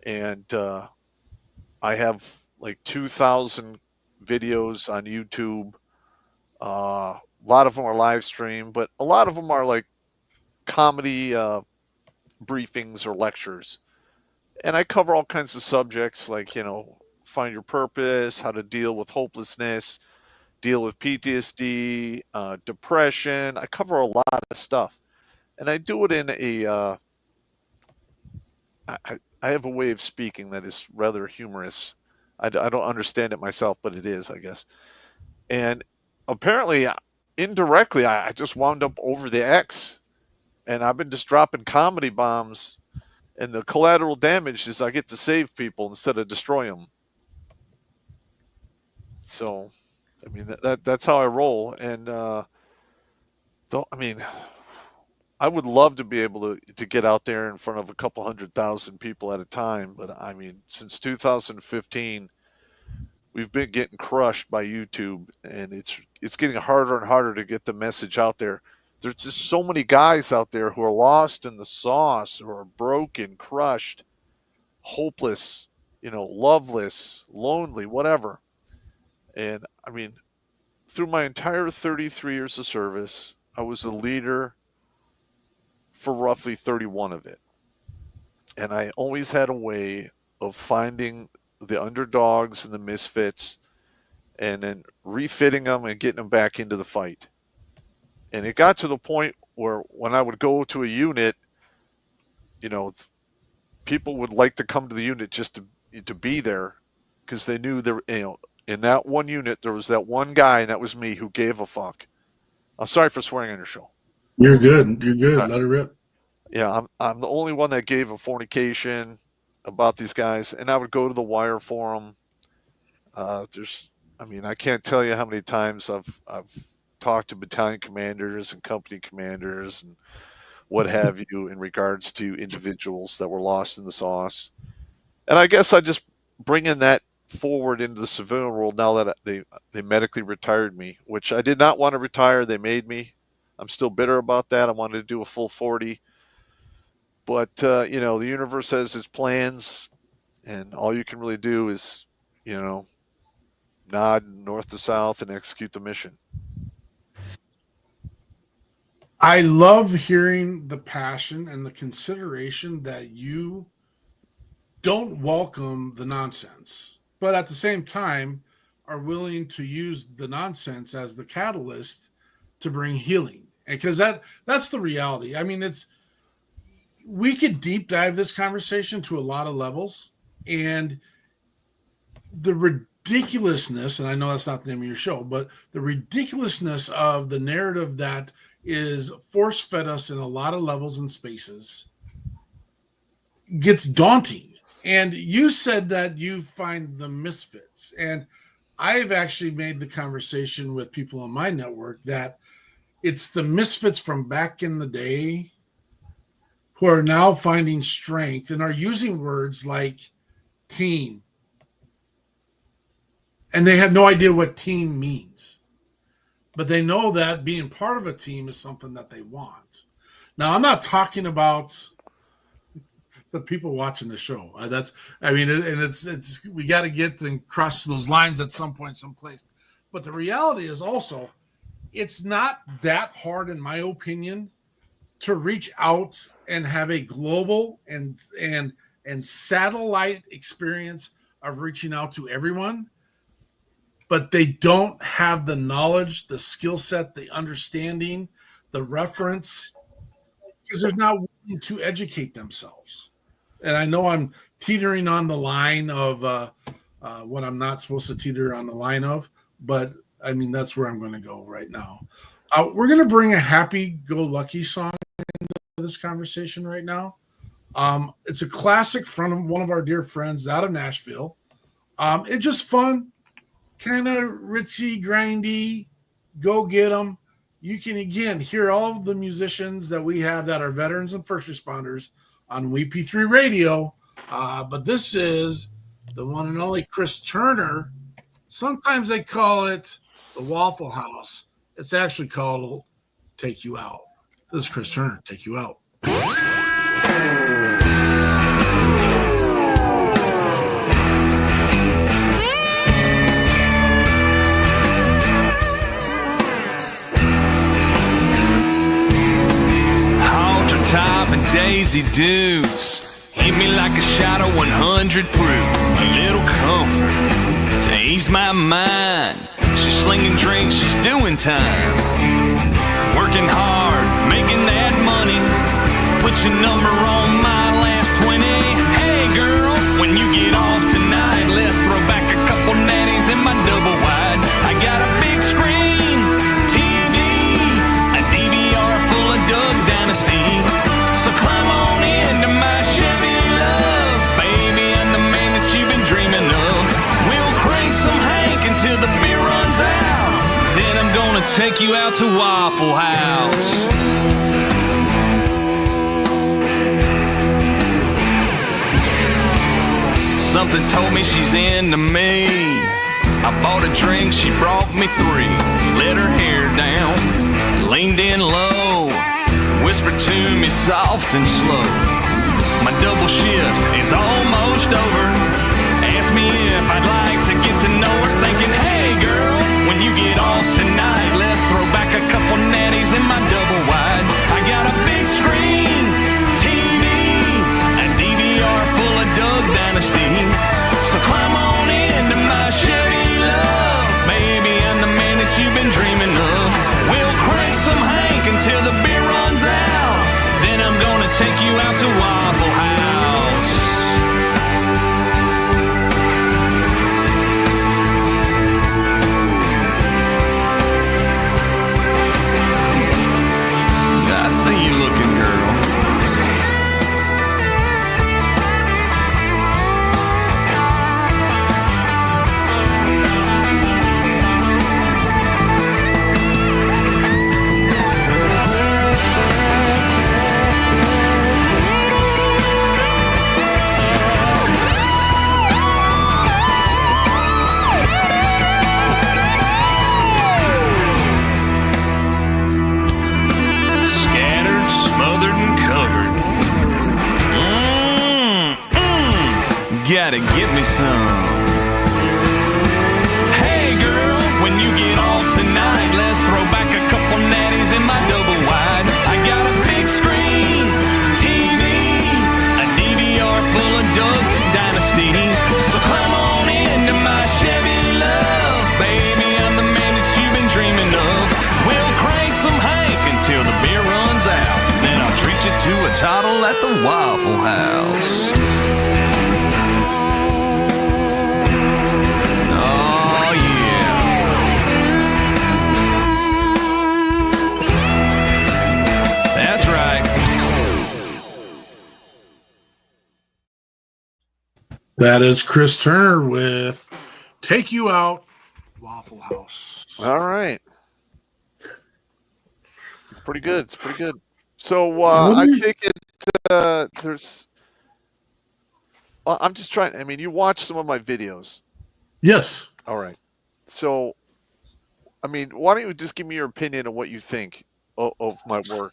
And I have like 2,000 videos on YouTube. A lot of them are live streamed, but a lot of them are like comedy briefings or lectures. And I cover all kinds of subjects like, find your purpose, how to deal with hopelessness, deal with PTSD, depression. I cover a lot of stuff. And I do it in a I have a way of speaking that is rather humorous. I don't understand it myself, but it is, I guess. And apparently, indirectly, I just wound up over the X. And I've been just dropping comedy bombs. And the collateral damage is I get to save people instead of destroy them. So, I mean, that's how I roll. And, I would love to be able to get out there in front of a couple 100,000 people at a time, but I mean, since 2015, we've been getting crushed by YouTube, and it's getting harder and harder to get the message out there. There's just so many guys out there who are lost in the sauce, who are broken, crushed, hopeless, loveless, lonely, whatever. And I mean, through my entire 33 years of service, I was a leader for roughly 31 of it. And I always had a way of finding the underdogs and the misfits and then refitting them and getting them back into the fight. And it got to the point where when I would go to a unit, people would like to come to the unit just to be there because they knew there, in that one unit, there was that one guy, and that was me, who gave a fuck. I'm sorry for swearing on your show. You're good. You're good. Let it rip. Yeah, I'm the only one that gave a fornication about these guys, and I would go to the wire forum. I can't tell you how many times I've talked to battalion commanders and company commanders and what have you, in regards to individuals that were lost in the sauce. And I guess I just bringing that forward into the civilian world now that they medically retired me, which I did not want to retire. They made me. I'm still bitter about that. I wanted to do a full 40. But, the universe has its plans, and all you can really do is, nod north to south and execute the mission. I love hearing the passion and the consideration that you don't welcome the nonsense, but at the same time are willing to use the nonsense as the catalyst to bring healing. Because that's the reality. I mean, we could deep dive this conversation to a lot of levels, and the ridiculousness, and I know that's not the name of your show, but the ridiculousness of the narrative that is force-fed us in a lot of levels and spaces gets daunting. And you said that you find the misfits. And I've actually made the conversation with people on my network that it's the misfits from back in the day who are now finding strength and are using words like team. And they have no idea what team means. But they know that being part of a team is something that they want. Now, I'm not talking about the people watching the show. It's we got to get and cross those lines at some point, someplace. But the reality is also, it's not that hard, in my opinion, to reach out and have a global and satellite experience of reaching out to everyone. But they don't have the knowledge, the skill set, the understanding, the reference, because they're not willing to educate themselves. And I know I'm teetering on the line of what I'm not supposed to teeter on the line of, but I mean, that's where I'm going to go right now. We're going to bring a happy-go-lucky song into this conversation right now. It's a classic from one of our dear friends out of Nashville. It's just fun. Kind of ritzy, grindy, go get them. You can, again, hear all of the musicians that we have that are veterans and first responders on WP3 Radio. But this is the one and only Chris Turner. Sometimes they call it the Waffle House. It's actually called Take You Out. This is Chris Turner, Take You Out. Top and Daisy Dukes hit me like a shot of 100 proof. A little comfort to ease my mind. She's slinging drinks, she's doing time. Working hard, making that money. Put your number on my last 20. Hey girl, when you get off tonight, let's throw back a couple natties in my double wide. I got a big screen, TV, a DVR full of Doug Dynasty. So climb on into my Chevy, love. Baby, I'm the man that you've been dreaming of. We'll crank some Hank until the beer runs out. Then I'm gonna take you out to Waffle House. Something told me she's into me. I bought a drink, she brought me 3. Let her hair down, leaned in low. Whisper to me soft and slow. My double shift is almost over. Asked me if I'd like to get to know her. Thinking, hey girl, when you get off tonight, let's throw back a couple natties in my double wide. I got a big screen, TV, a DVR full of Doug Dynasty. So climb on into my Chevy, love. Baby, I'm the man that you've been dreaming of. We'll crank some Hank until the beer runs out. Then I'm gonna take you out to Waffle House. I see you looking, girl. try to get me some. Hey girl, when you get off tonight, let's throw back a couple natties in my double wide. I got a big screen TV, a DVR full of Doug Dynasty. So climb on into my Chevy love, baby, I'm the man that you've been dreaming of. We'll crank some Hank until the beer runs out, then I'll treat you to a toddle at the Waffle House. Oh yeah. That's right. That is Chris Turner with Take You Out, Waffle House. All right. It's pretty good. It's pretty good. So I take it there's. Well, I'm just trying. I mean, you watch some of my videos. Yes. All right. So, I mean, why don't you just give me your opinion on what you think of my work?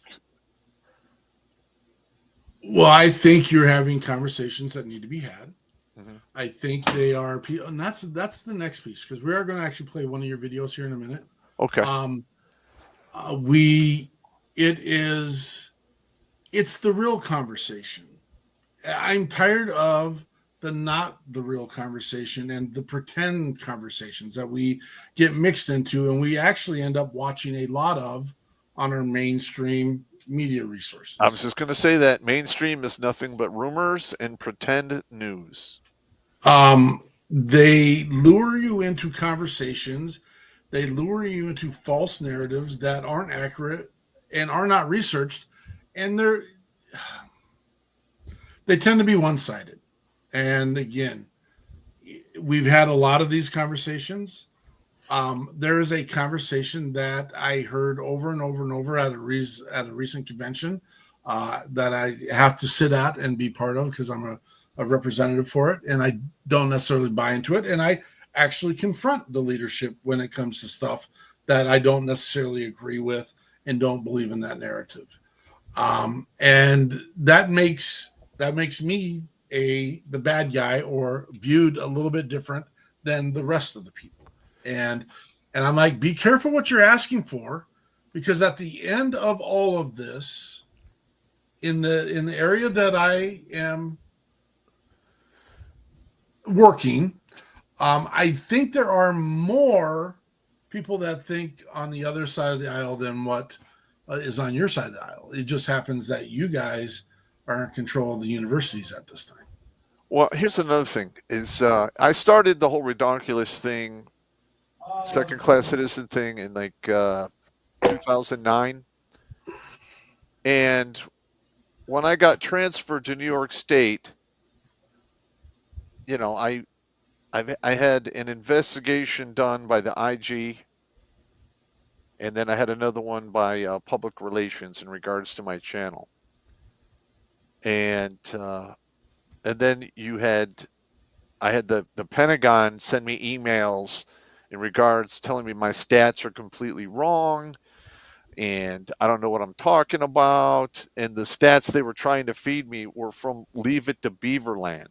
Well, I think you're having conversations that need to be had. Mhm. I think they are, and that's the next piece, because we are going to actually play one of your videos here in a minute. Okay. It's the real conversation. I'm tired of the not the real conversation and the pretend conversations that we get mixed into, and we actually end up watching a lot of on our mainstream media resources. I was just going to say that mainstream is nothing but rumors and pretend news. They lure you into conversations. They lure you into false narratives that aren't accurate and are not researched, and they tend to be one-sided. And again, we've had a lot of these conversations. There is a conversation that I heard over and over and over at a recent convention that I have to sit at and be part of because I'm a representative for it, and I don't necessarily buy into it. And I actually confront the leadership when it comes to stuff that I don't necessarily agree with and don't believe in that narrative. And that makes me the bad guy, or viewed a little bit different than the rest of the people. And I'm like, be careful what you're asking for, because at the end of all of this, in the area that I am working, I think there are more people that think on the other side of the aisle than what is on your side of the aisle. It just happens that you guys are in control of the universities at this time. Well, here's another thing: is I started the whole redonkulous thing, second-class citizen thing, in like 2009, and when I got transferred to New York State, you know, I had an investigation done by the IG, and then I had another one by public relations in regards to my channel, and then I had the Pentagon send me emails in regards telling me my stats are completely wrong, and I don't know what I'm talking about, and the stats they were trying to feed me were from Leave It to Beaverland.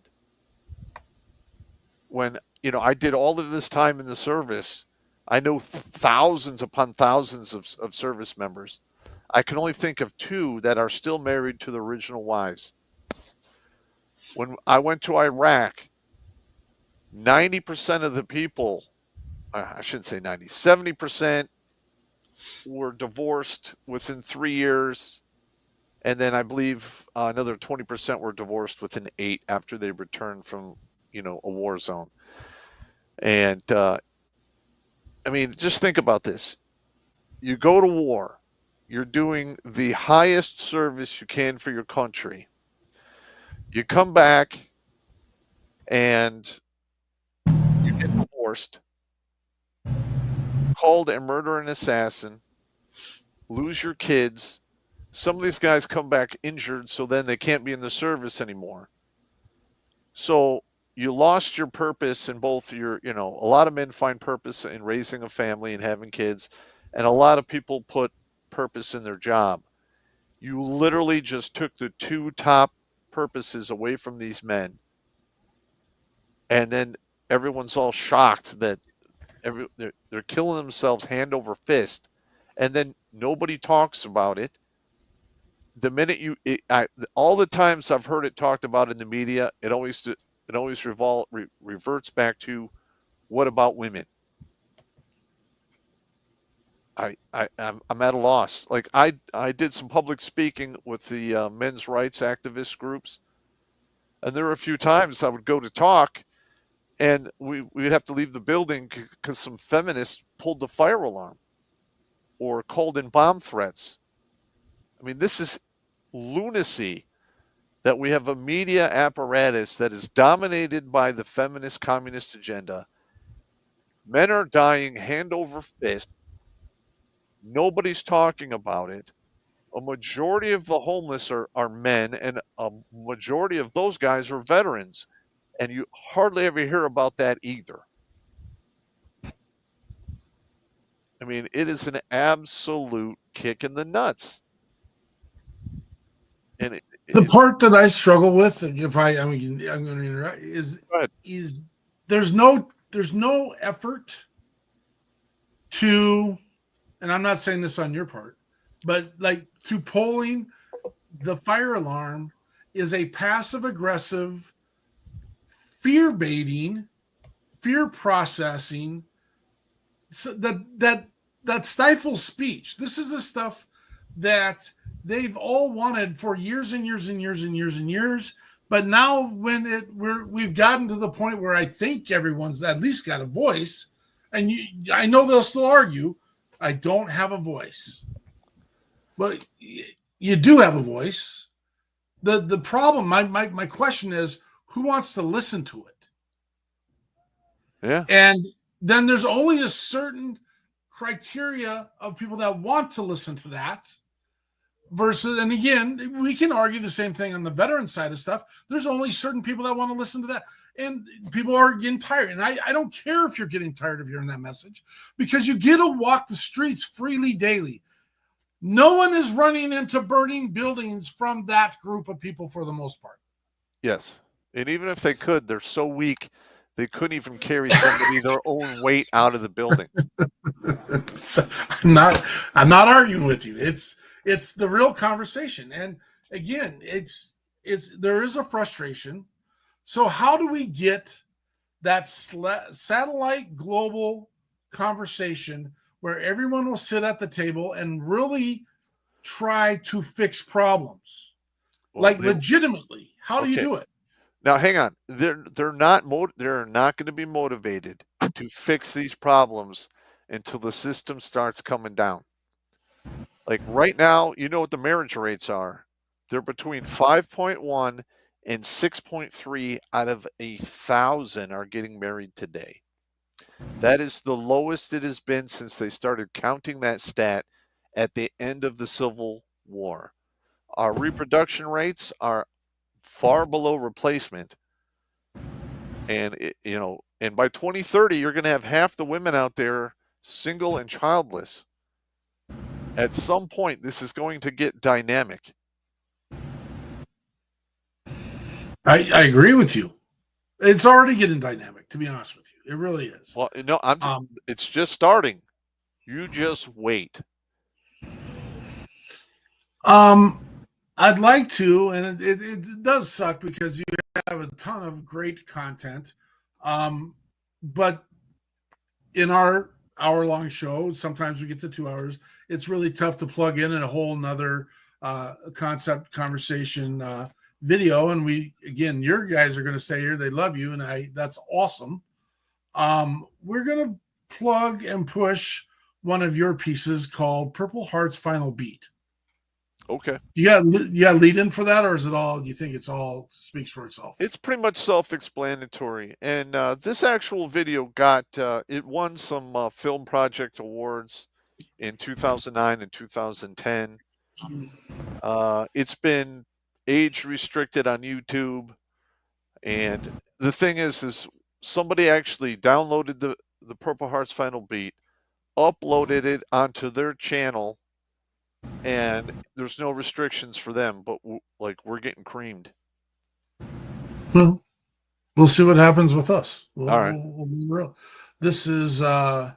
When, you know, I did all of this time in the service, I know thousands upon thousands of service members. I can only think of 2 that are still married to their original wives. When I went to Iraq, 90% of the people, I shouldn't say 90, 70% were divorced within 3 years. And then I believe another 20% were divorced within 8 after they returned from, you know, a war zone. And I mean, just think about this. You go to war, you're doing the highest service you can for your country. You come back and you get divorced, called a murderer and assassin, lose your kids. Some of these guys come back injured, so then they can't be in the service anymore. So you lost your purpose in both your, you know, a lot of men find purpose in raising a family and having kids, and a lot of people put purpose in their job. You literally just took the 2 top purposes away from these men. and then everyone's all shocked that they're killing themselves hand over fist, and then nobody talks about it. The minute all the times I've heard it talked about in the media, it always reverts back to, what about women? I'm at a loss. Like I did some public speaking with the men's rights activist groups, and there were a few times I would go to talk, and we'd have to leave the building because some feminists pulled the fire alarm or called in bomb threats. I mean, this is lunacy that we have a media apparatus that is dominated by the feminist communist agenda. Men are dying hand over fist. Nobody's talking about it. A majority of the homeless are men, and a majority of those guys are veterans. And you hardly ever hear about that either. I mean, it is an absolute kick in the nuts. And the part that I struggle with, if I'm going to interrupt, is there's no effort to, and I'm not saying this on your part, but like to polling the fire alarm is a passive aggressive, fear baiting, fear processing, so that stifles speech. This is the stuff that they've all wanted for years and years and years and years and years. But now when we've gotten to the point where I think everyone's at least got a voice, and I know they'll still argue, I don't have a voice. But you do have a voice. The problem, my question is, who wants to listen to it? Yeah. And then there's only a certain criteria of people that want to listen to that versus, and again, we can argue the same thing on the veteran side of stuff. There's only certain people that want to listen to that. And people are getting tired. And I don't care if you're getting tired of hearing that message, because you get to walk the streets freely daily. No one is running into burning buildings from that group of people for the most part. Yes. And even if they could, they're so weak, they couldn't even carry somebody their own weight out of the building. I'm not arguing with you. It's the real conversation. And again, there is a frustration. So how do we get that satellite global conversation where everyone will sit at the table and really try to fix problems? Well, legitimately, how do you do it? Now, hang on. They're not going to be motivated to fix these problems until the system starts coming down. Like right now, you know what the marriage rates are. They're between 5.1 and 6.3 out of 1,000 are getting married today. That is the lowest it has been since they started counting that stat at the end of the Civil War. Our reproduction rates are far below replacement. And, and by 2030, you're going to have half the women out there single and childless. At some point, this is going to get dynamic. I agree with you. It's already getting dynamic, to be honest with you. It really is. Well, no, it's just starting. You just wait. I'd like to, and it does suck because you have a ton of great content. But in our hour-long show, sometimes we get to 2 hours. It's really tough to plug in a whole nother concept conversation video. And your guys are going to stay here. They love you, and that's awesome. We're going to plug and push one of your pieces called Purple Heart's Final Beat. Okay. You got lead in for that, or is it all? You think it's all speaks for itself? It's pretty much self-explanatory. And this actual video it won some film project awards in 2009 and 2010. It's been age restricted on YouTube, and the thing is somebody actually downloaded the Purple Heart's Final Beat, uploaded it onto their channel. And there's no restrictions for them, but we're getting creamed. Well, We'll see what happens with us. All right. We'll be real. This is the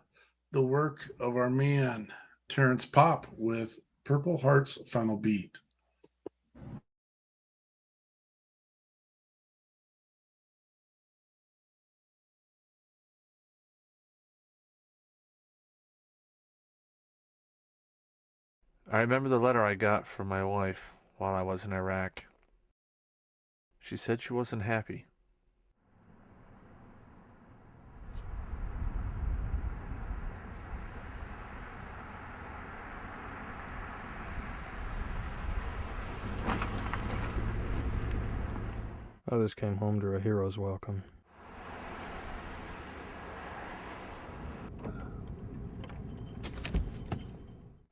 work of our man, Terrence Popp, with Purple Heart's Final Beat. I remember the letter I got from my wife while I was in Iraq. She said she wasn't happy. Others came home to a hero's welcome.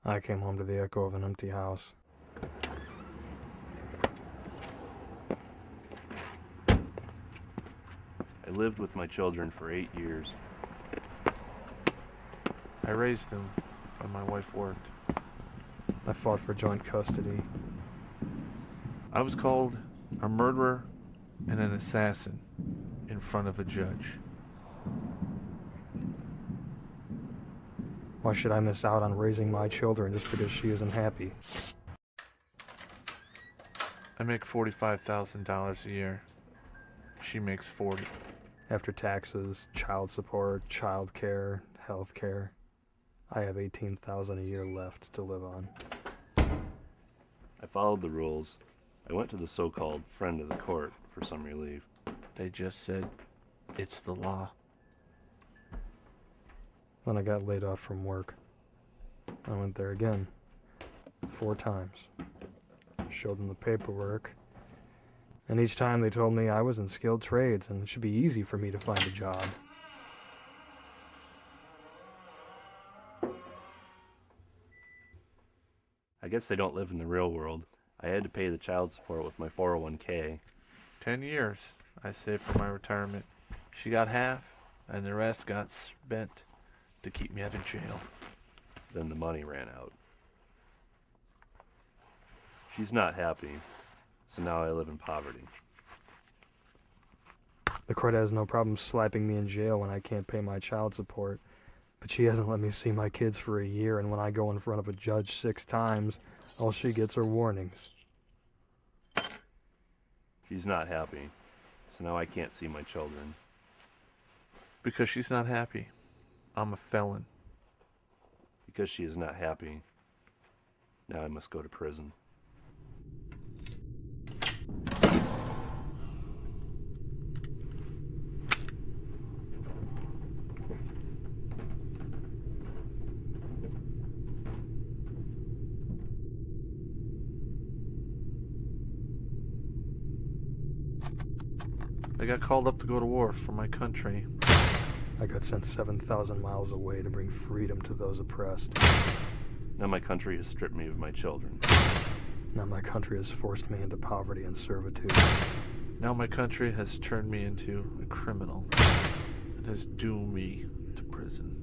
I came home to the echo of an empty house. I lived with my children for 8 years. I raised them when my wife worked. I fought for joint custody. I was called a murderer and an assassin in front of a judge. Why should I miss out on raising my children just because she isn't happy? I make $45,000 a year. She makes 40. After taxes, child support, child care, health care, I have $18,000 a year left to live on. I followed the rules. I went to the so-called friend of the court for some relief. They just said, it's the law. Then I got laid off from work. I went there again, 4 times. Showed them the paperwork. And each time they told me I was in skilled trades and it should be easy for me to find a job. I guess they don't live in the real world. I had to pay the child support with my 401k. 10 years I saved for my retirement. She got half, and the rest got spent to keep me out of jail. Then the money ran out. She's not happy, so now I live in poverty. The court has no problem slapping me in jail when I can't pay my child support, but she hasn't let me see my kids for a year, and when I go in front of a judge 6 times, all she gets are warnings. She's not happy, so now I can't see my children. Because she's not happy, I'm a felon. Because she is not happy, now I must go to prison. I got called up to go to war for my country. I got sent 7,000 miles away to bring freedom to those oppressed. Now my country has stripped me of my children. Now my country has forced me into poverty and servitude. Now my country has turned me into a criminal. It has doomed me to prison.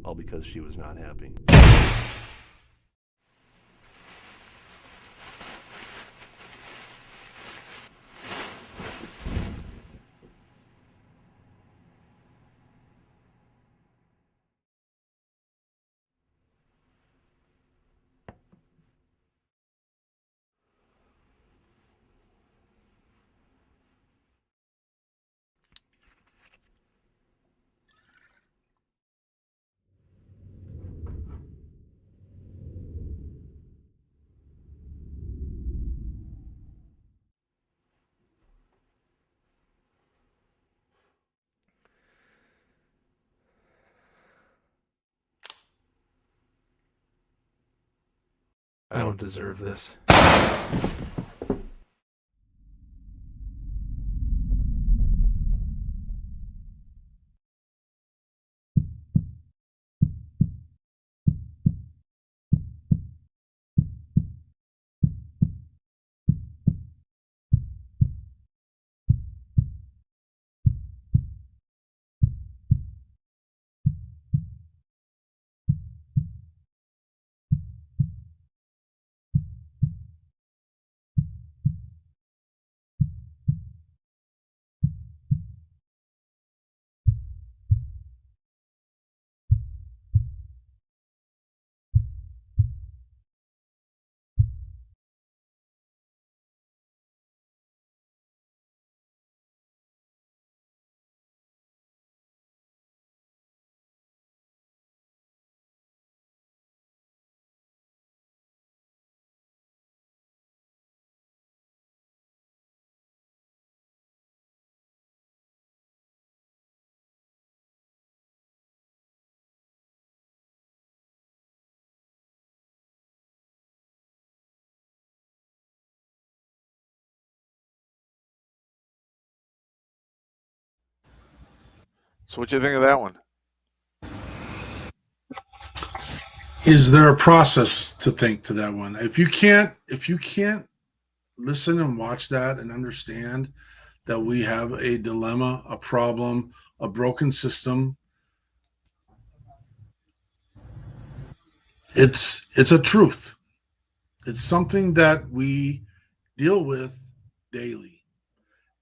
All because she was not happy. I don't deserve this. So what do you think of that one? Is there a process to think to that one? If you can't listen and watch that and understand that we have a dilemma, a problem, a broken system, it's a truth. It's something that we deal with daily,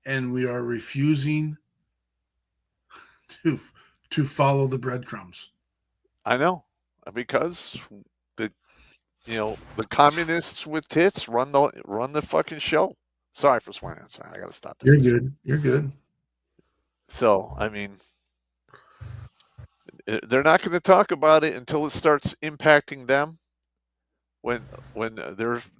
and we are refusing to follow the breadcrumbs. I know, because the communists with tits run the fucking show. Sorry for swearing. Sorry, I gotta stop that. You're good. You're good. So I mean, they're not going to talk about it until it starts impacting them. When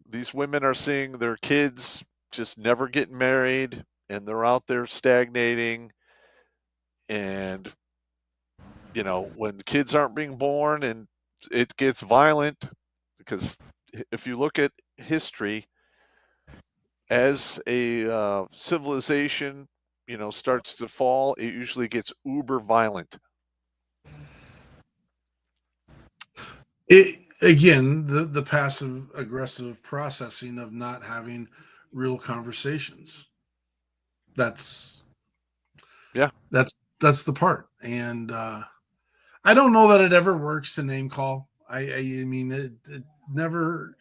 these women are seeing their kids just never getting married, and they're out there stagnating, and when kids aren't being born, and it gets violent, because if you look at history, as a civilization starts to fall, it usually gets uber violent. Again, the passive aggressive processing of not having real conversations. That's the part. And I don't know that it ever works to name call. I mean, it never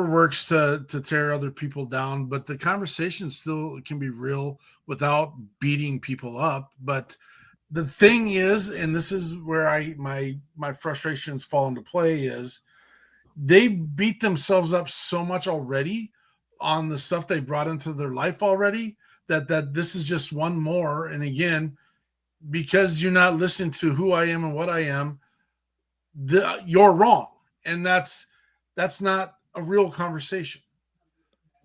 works to tear other people down, but the conversation still can be real without beating people up. But the thing is, and this is where my frustrations fall into play, is they beat themselves up so much already on the stuff they brought into their life already that this is just one more. And again, because you're not listening to who I am and what I am, you're wrong. And that's not a real conversation.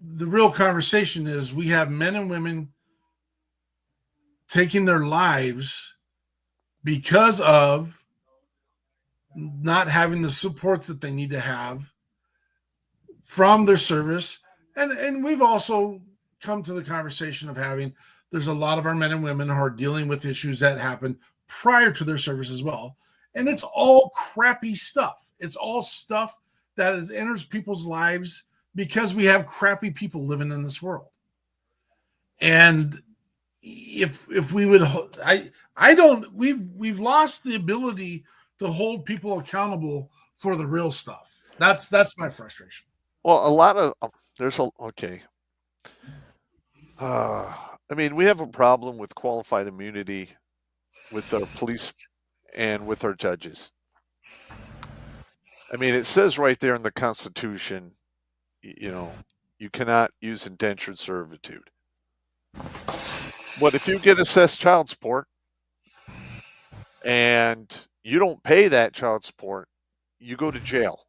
The real conversation is we have men and women taking their lives because of not having the supports that they need to have from their service. And we've also come to the conversation of there's a lot of our men and women who are dealing with issues that happened prior to their service as well. And it's all crappy stuff. It's all stuff that enters people's lives because we have crappy people living in this world. And if we would, we've lost the ability to hold people accountable for the real stuff. That's my frustration. Well, a lot of I mean, we have a problem with qualified immunity with our police and with our judges. I mean, it says right there in the Constitution, you cannot use indentured servitude. But if you get assessed child support and you don't pay that child support, you go to jail.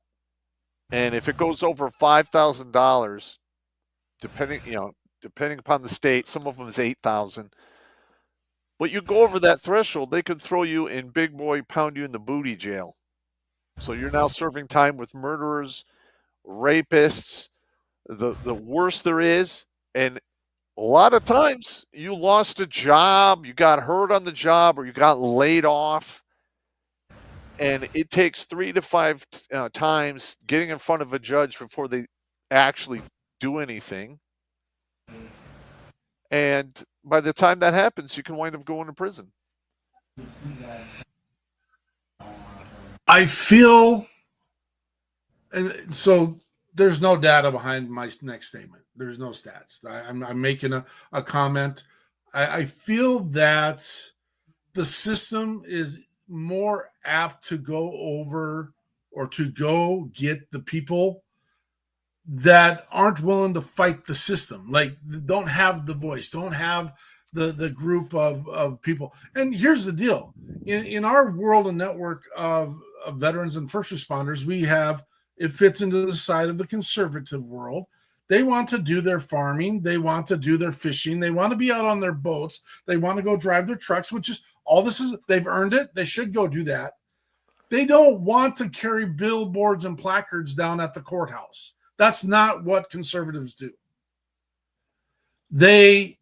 And if it goes over $5,000, depending upon the state, some of them is $8,000. But you go over that threshold, they could throw you in big boy, pound you in the booty jail. So you're now serving time with murderers, rapists, the worst there is. And a lot of times you lost a job, you got hurt on the job, or you got laid off. And it takes 3 to 5 times getting in front of a judge before they actually do anything. And by the time that happens, you can wind up going to prison. I feel, and so there's no data behind my next statement. There's no stats. I'm making a comment. I feel that the system is more apt to go over or to go get the people that aren't willing to fight the system, like don't have the voice, don't have the group of people. And here's the deal. In our world and network of veterans and first responders, it fits into the side of the conservative world. They want to do their farming. They want to do their fishing. They want to be out on their boats. They want to go drive their trucks, which is all this is. They've earned it. They should go do that. They don't want to carry billboards and placards down at the courthouse. That's not what conservatives do. They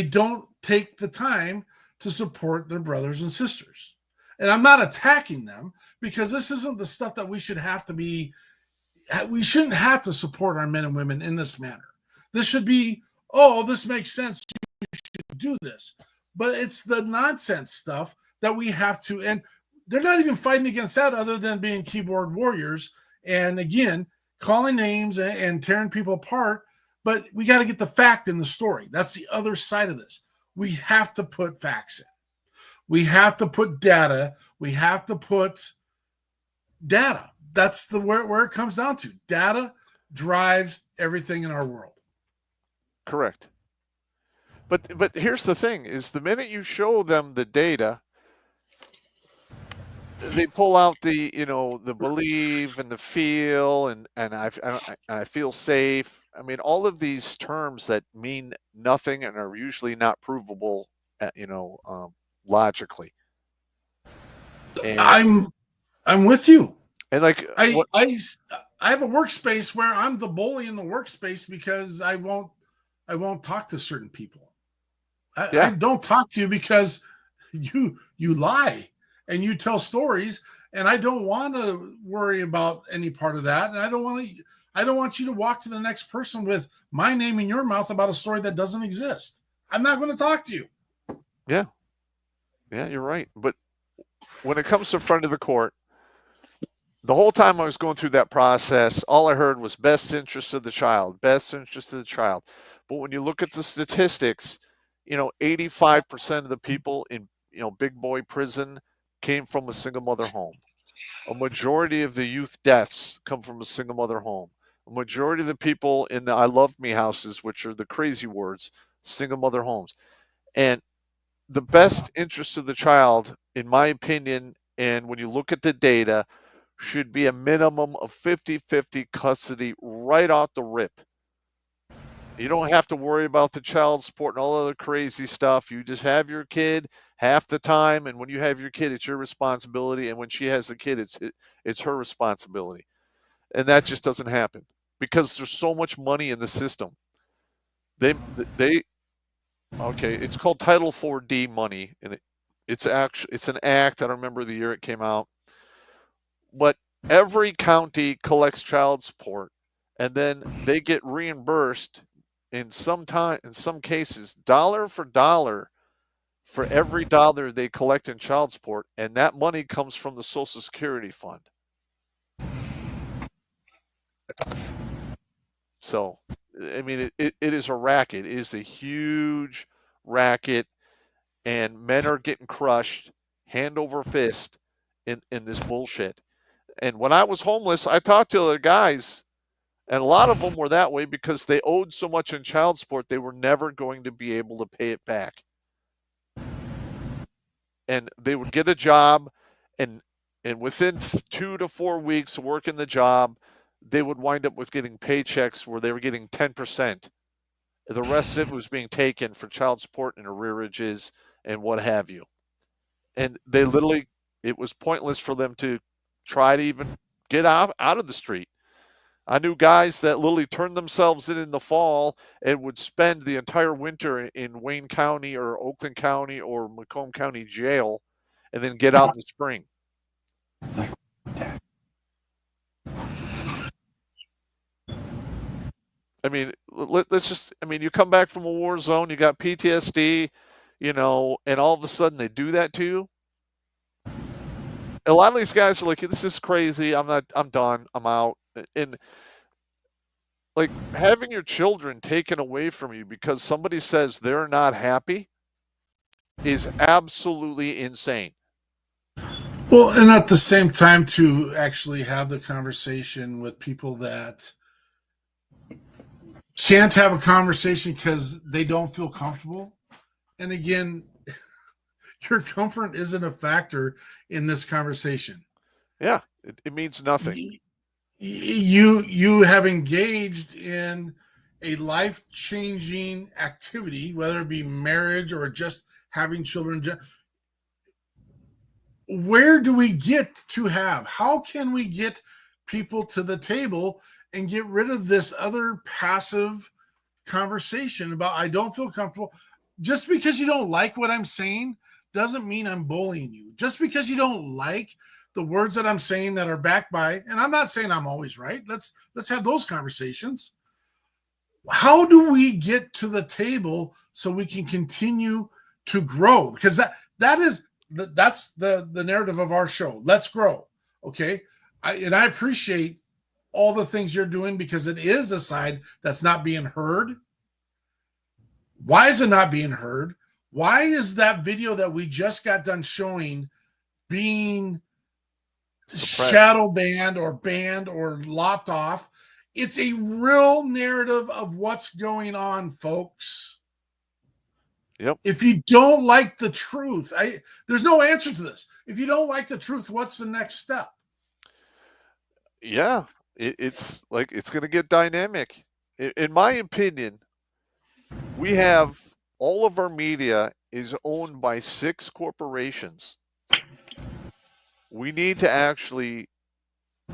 don't take the time to support their brothers and sisters. And I'm not attacking them, because this isn't the stuff that we shouldn't have to support our men and women in this manner. This should be, oh, this makes sense, you should do this. But it's the nonsense stuff that we have to, and they're not even fighting against that other than being keyboard warriors. And again, calling names and tearing people apart. But we got to get the fact in the story. That's the other side of this. We have to put facts in. We have to put data. We have to put data. That's where it comes down to. Data drives everything in our world. Correct. But here's the thing: is the minute you show them the data, they pull out the the believe and the feel and I feel safe. I mean, all of these terms that mean nothing and are usually not provable, logically. And I'm with you. And like I have a workspace where I'm the bully in the workspace because I won't talk to certain people. I don't talk to you because you lie and you tell stories, and I don't want to worry about any part of that. And I don't want you to walk to the next person with my name in your mouth about a story that doesn't exist. I'm not going to talk to you. Yeah, you're right. But when it comes to front of the court, the whole time I was going through that process, all I heard was best interest of the child, best interest of the child. But when you look at the statistics, 85% of the people in, big boy prison came from a single mother home. A majority of the youth deaths come from a single mother home. A majority of the people in the I Love Me houses, which are the crazy words, single mother homes. And the best interest of the child, in my opinion, and when you look at the data, should be a minimum of 50-50 custody right off the rip. You don't have to worry about the child support and all other crazy stuff. You just have your kid half the time, and when you have your kid, it's your responsibility, and when she has the kid, it's her responsibility. And that just doesn't happen because there's so much money in the system. Okay, it's called Title 4D money, and it's an act. I don't remember the year it came out. But every county collects child support, and then they get reimbursed in some cases, dollar for dollar for every dollar they collect in child support, and that money comes from the Social Security fund. So, I mean, it is a racket. It is a huge racket, and men are getting crushed hand over fist in this bullshit. And when I was homeless, I talked to other guys, and a lot of them were that way because they owed so much in child support, they were never going to be able to pay it back. And they would get a job, and within 2 to 4 weeks of working the job, they would wind up with getting paychecks where they were getting 10%. The rest of it was being taken for child support and arrearages and what have you. And they literally, it was pointless for them to try to even get out of the street. I knew guys that literally turned themselves in the fall and would spend the entire winter in Wayne County or Oakland County or Macomb County jail and then get out in the spring. I mean, you come back from a war zone, you got PTSD, and all of a sudden they do that to you. A lot of these guys are like, this is crazy. I'm done. I'm out. And like having your children taken away from you because somebody says they're not happy is absolutely insane. Well, and at the same time to actually have the conversation with people that can't have a conversation because they don't feel comfortable. And again, your comfort isn't a factor in this conversation. Yeah, it means nothing. You have engaged in a life-changing activity, whether it be marriage or just having children. Where do we get to have? How can we get people to the table and get rid of this other passive conversation about I don't feel comfortable? Just because you don't like what I'm saying doesn't mean I'm bullying you. Just because you don't like the words that I'm saying that are backed by, and I'm not saying I'm always right. Let's have those conversations. How do we get to the table so we can continue to grow? Because that's the narrative of our show. Let's grow. Okay. I appreciate all the things you're doing because it is a side that's not being heard. Why is it not being heard? Why is that video that we just got done showing being shadow banned or lopped off? It's a real narrative of what's going on, folks. Yep. If you don't like the truth, there's no answer to this. If you don't like the truth, what's the next step? Yeah, it's going to get dynamic. In my opinion, we have all of our media is owned by 6 corporations. We need to actually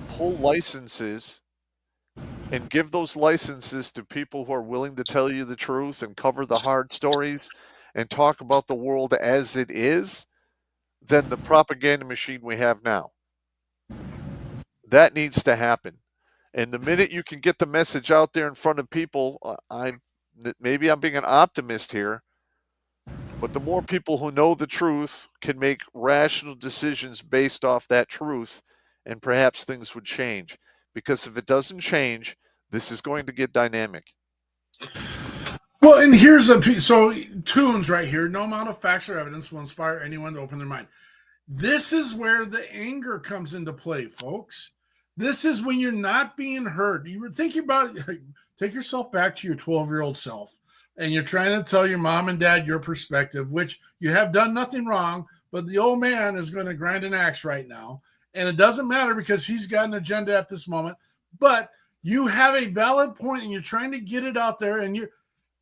pull licenses and give those licenses to people who are willing to tell you the truth and cover the hard stories and talk about the world as it is than the propaganda machine we have now. That needs to happen. And the minute you can get the message out there in front of people, maybe I'm being an optimist here, but the more people who know the truth can make rational decisions based off that truth, and perhaps things would change. Because if it doesn't change, this is going to get dynamic. Well, and here's so tunes right here. No amount of facts or evidence will inspire anyone to open their mind. This is where the anger comes into play, folks. This is when you're not being heard. You were thinking about, take yourself back to your 12-year-old self, and you're trying to tell your mom and dad your perspective, which you have done nothing wrong, but the old man is going to grind an axe right now. And it doesn't matter because he's got an agenda at this moment, but you have a valid point and you're trying to get it out there. And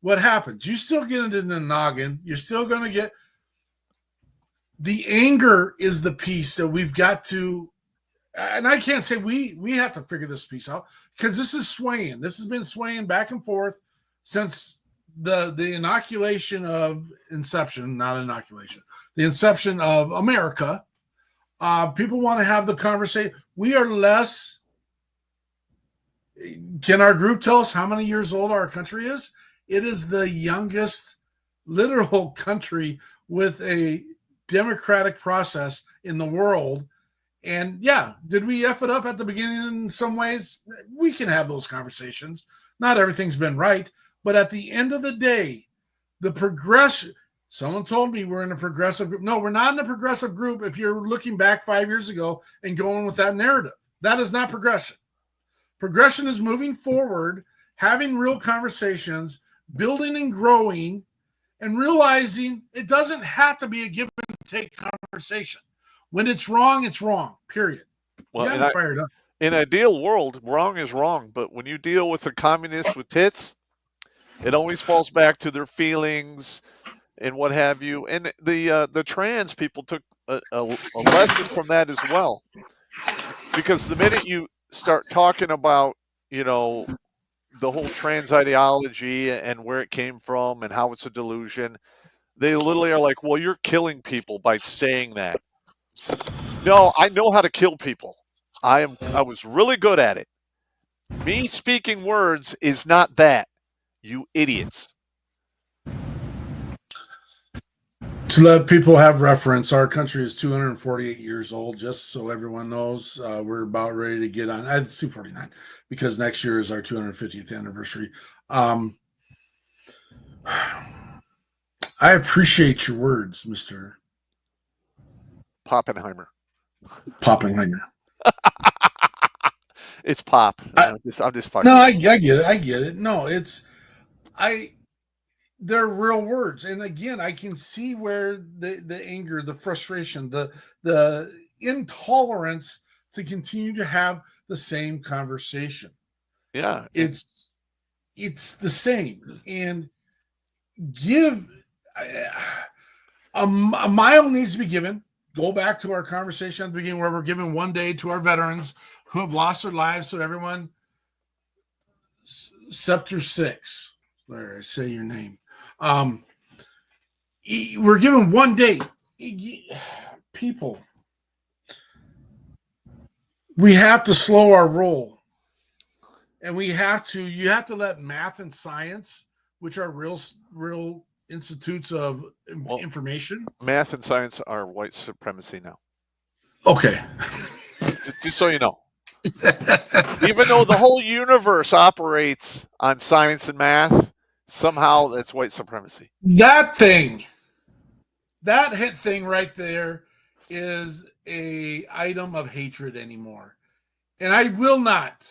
what happens? You still get it in the noggin. You're still going to get the anger is the piece that we've got to, and I can't say we have to figure this piece out because this is swaying. This has been swaying back and forth since the inoculation of inception, not inoculation, the inception of America. People want to have the conversation. We are less. Can our group tell us how many years old our country is? It is the youngest literal country with a democratic process in the world. And yeah, did we F it up at the beginning in some ways? We can have those conversations. Not everything's been right. But at the end of the day, the progression. Someone told me we're in a progressive group. No, we're not in a progressive group if you're looking back 5 years ago and going with that narrative. That is not progression. Progression is moving forward, having real conversations, building and growing, and realizing it doesn't have to be a give and take conversation. When it's wrong, period. Well, fired up. In an ideal world, wrong is wrong. But when you deal with the communists with tits, it always falls back to their feelings and what have you. And the trans people took a lesson from that as well. Because the minute you start talking about, the whole trans ideology and where it came from and how it's a delusion, they literally are like, well, you're killing people by saying that. No, I know how to kill people. I was really good at it. Me speaking words is not that, you idiots. To let people have reference, our country is 248 years old, just so everyone knows. We're about ready to get on. It's 249 because next year is our 250th anniversary. I appreciate your words, Mr. Poppenheimer. It's Pop. I'm just fucking. No, I get it. No, they're real words. And again, I can see where the anger, the frustration, the intolerance to continue to have the same conversation. Yeah. It's the same. And give a mile needs to be given. Go back to our conversation at the beginning where we're giving 1 day to our veterans who have lost their lives. So everyone, Scepter 6, there, I say your name. We're given 1 day people, we have to slow our roll, and you have to let math and science, which are real institutes of information. Math and science are white supremacy now. Okay. Just so you know. Even though the whole universe operates on science and math, somehow that's white supremacy. That hit thing right there is a item of hatred anymore. And I will not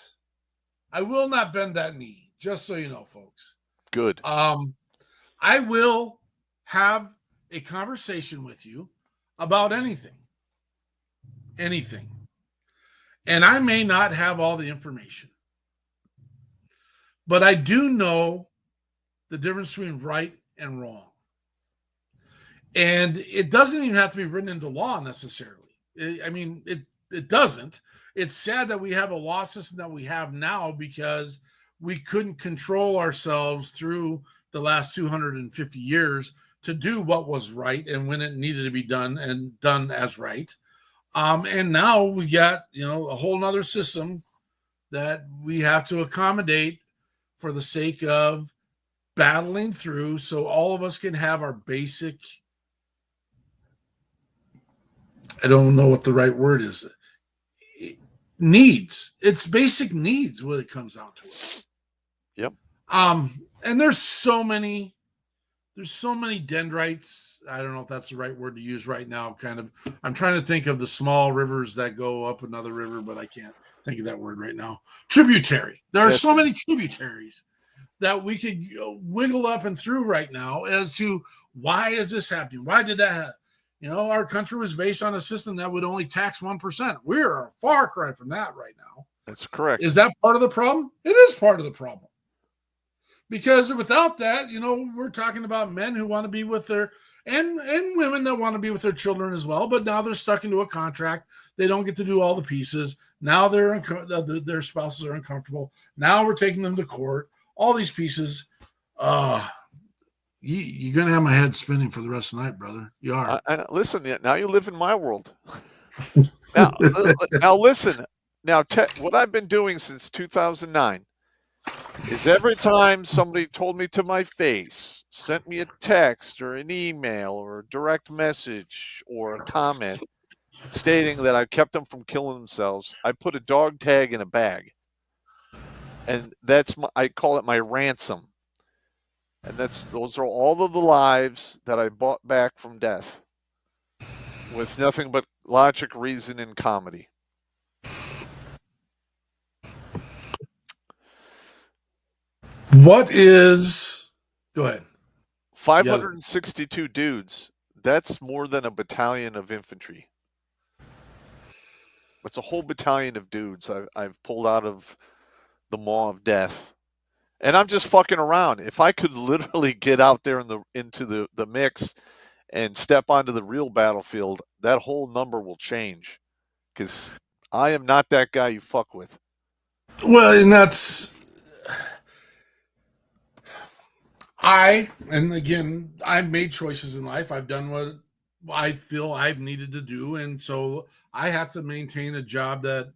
bend that knee, just so you know, folks. Good. I will have a conversation with you about anything. And I may not have all the information, but I do know the difference between right and wrong. And it doesn't even have to be written into law necessarily. It doesn't. It's sad that we have a law system that we have now because we couldn't control ourselves through the last 250 years to do what was right and when it needed to be done and done as right. And now we got, a whole nother system that we have to accommodate for the sake of battling through so all of us can have our basic, I don't know what the right word is, needs. It's basic needs when it comes down to it. Yep. And there's so many dendrites. I don't know if that's the right word to use right now. I'm trying to think of the small rivers that go up another river, but I can't think of that word right now. Tributary. There are so many tributaries that we could wiggle up and through right now as to why is this happening? Why did that happen? Our country was based on a system that would only tax 1%. We're a far cry from that right now. That's correct. Is that part of the problem? It is part of the problem. Because without that, we're talking about men who want to be with their, and women that want to be with their children as well, but now they're stuck into a contract. They don't get to do all the pieces. Now their spouses are uncomfortable. Now we're taking them to court. All these pieces. You're going to have my head spinning for the rest of the night, brother. You are. Listen, now you live in my world. Now listen. Now, what I've been doing since 2009 is every time somebody told me to my face, sent me a text or an email or a direct message or a comment stating that I kept them from killing themselves, I put a dog tag in a bag. And I call it my ransom. And those are all of the lives that I bought back from death with nothing but logic, reason, and comedy. Go ahead. 562 dudes. That's more than a battalion of infantry. It's a whole battalion of dudes I've pulled out of the maw of death. And I'm just fucking around. If I could literally get out there into the mix and step onto the real battlefield, that whole number will change. Because I am not that guy you fuck with. Well, and that's... and again, I've made choices in life. I've done what I feel I've needed to do. And so I have to maintain a job that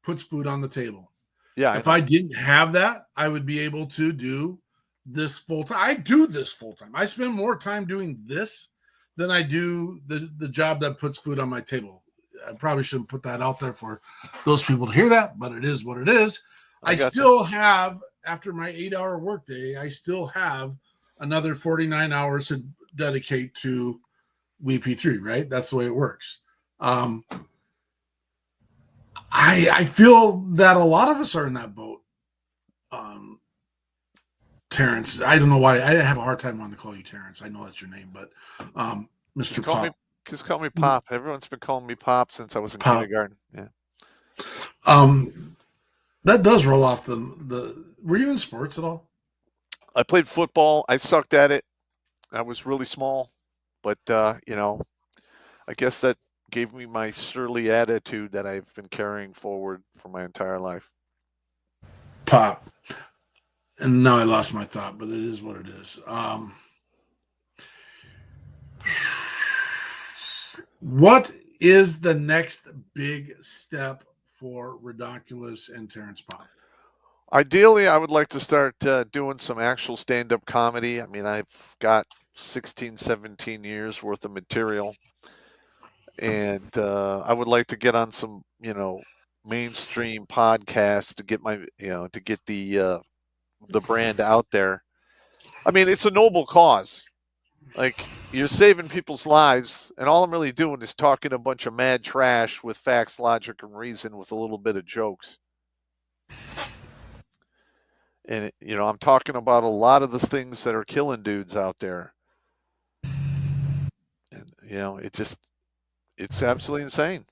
puts food on the table. Yeah. If I didn't have that, I would be able to do this full time. I do this full time. I spend more time doing this than I do the job that puts food on my table. I probably shouldn't put that out there for those people to hear that, but it is what it is. I still have, after my 8-hour workday, I still have another 49 hours to dedicate to WP3, right? That's the way it works. I feel that a lot of us are in that boat. Terrence, I don't know why. I have a hard time wanting to call you Terrence. I know that's your name, but Mr. Popp. Just call me Pop. Everyone's been calling me Pop since I was in kindergarten. Yeah. That does roll off the. Were you in sports at all? I played football. I sucked at it. I was really small, but I guess that gave me my surly attitude that I've been carrying forward for my entire life. Pop. And now I lost my thought, but it is what it is. What is the next big step for Redonkulous and Terrence Popp? Ideally, I would like to start doing some actual stand-up comedy. I mean, I've got 16, 17 years worth of material, and I would like to get on some, mainstream podcasts to get to get the brand out there. I mean, it's a noble cause. Like, you're saving people's lives, and all I'm really doing is talking a bunch of mad trash with facts, logic, and reason with a little bit of jokes. And, I'm talking about a lot of the things that are killing dudes out there. And, it's absolutely insane.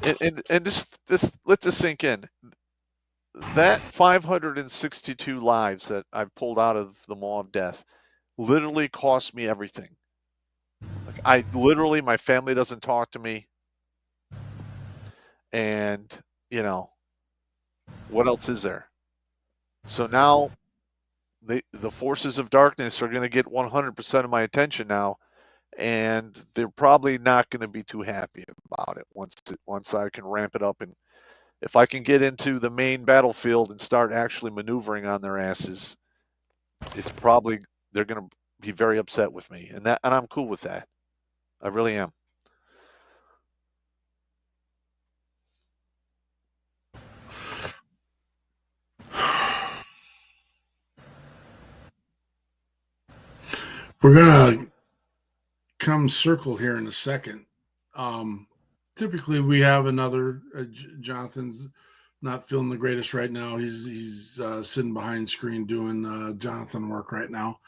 And just let this sink in. That 562 lives that I've pulled out of the maw of death literally cost me everything. Like, my family doesn't talk to me. And, what else is there? So now the forces of darkness are going to get 100% of my attention now, and they're probably not going to be too happy about it once I can ramp it up. And if I can get into the main battlefield and start actually maneuvering on their asses, it's probably they're going to be very upset with me, and I'm cool with that. I really am. We're going to come circle here in a second. Typically, we have another. Jonathan's not feeling the greatest right now. He's sitting behind screen doing Jonathan work right now.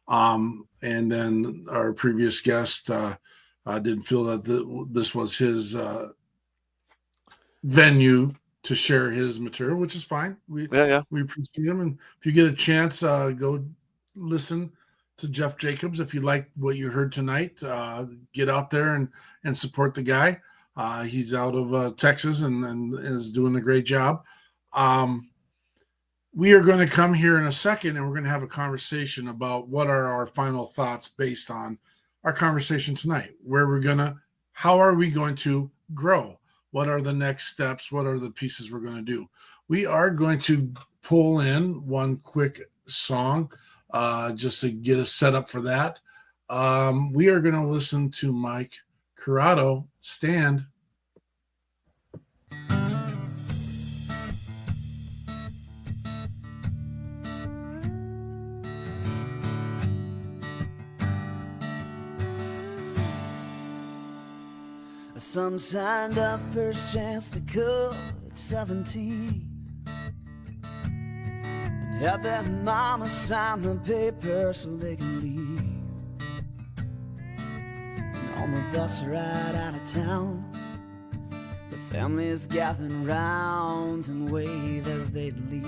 And then our previous guest didn't feel that this was his venue to share his material, which is fine. We appreciate him. And if you get a chance, go listen to Jeff Jacobs. If you like what you heard tonight, get out there and support the guy. He's out of Texas and is doing a great job. We are going to come here in a second, and we're going to have a conversation about what are our final thoughts based on our conversation tonight. How are we going to grow? What are the next steps? What are the pieces we're going to do? We are going to pull in one quick song just to get us set up for that. We are going to listen to Mike Corrado, Stand. Some signed up first chance they could at 17 and had their mama sign the paper so they can leave. And on the bus ride out of town, the families gathering round and wave as they leave.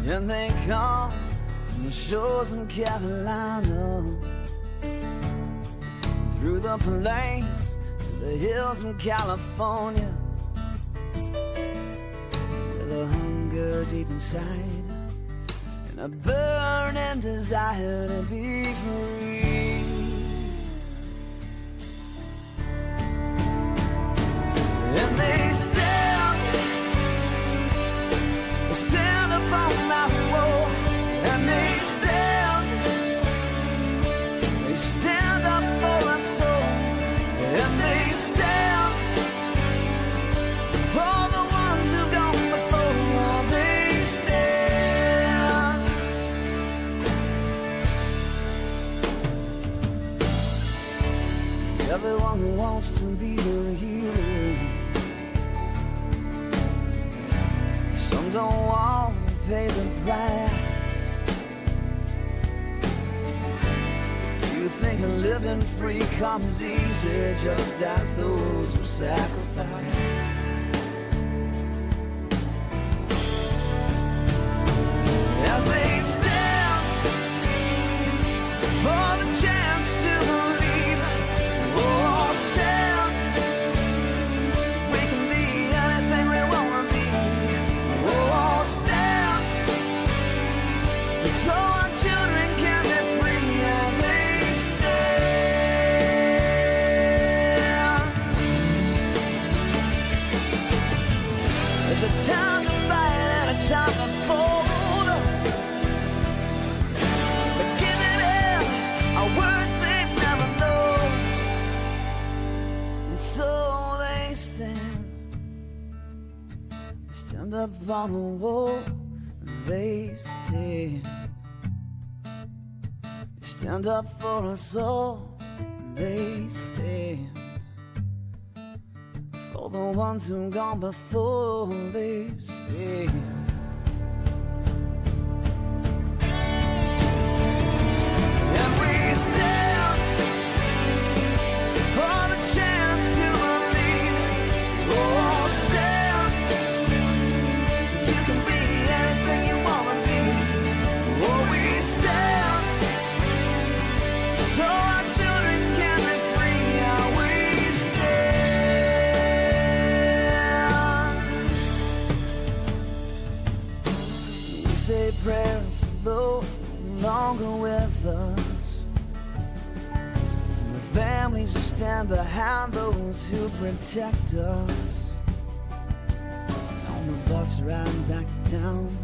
And they come from the shores of Carolina, through the plains to the hills of California, with a hunger deep inside and a burning desire to be free. And they stand upon that wall, and they stand up for us soul, and they stand for the ones who've gone before. They stand. Everyone wants to be a hero. Some don't want to pay the price. You think living free comes easy, just ask those who sacrifice. As they stand for the chance to believe, oh, stand so we can be anything we want to be. Oh, stand so our children can be free. a time to fight and a time to fold. But giving in are words they never know. And so they stand up on the wall, and they stand. They stand up for us all, and they stand. For the ones who've gone before, they stand. And we stand for the chance to believe. Oh, stand so you can be anything you wanna be. Oh, we stand so our children can be free. Yeah, we stand. We say prayers for those no longer with us, and the families who stand behind those who protect us. On the bus riding back to town,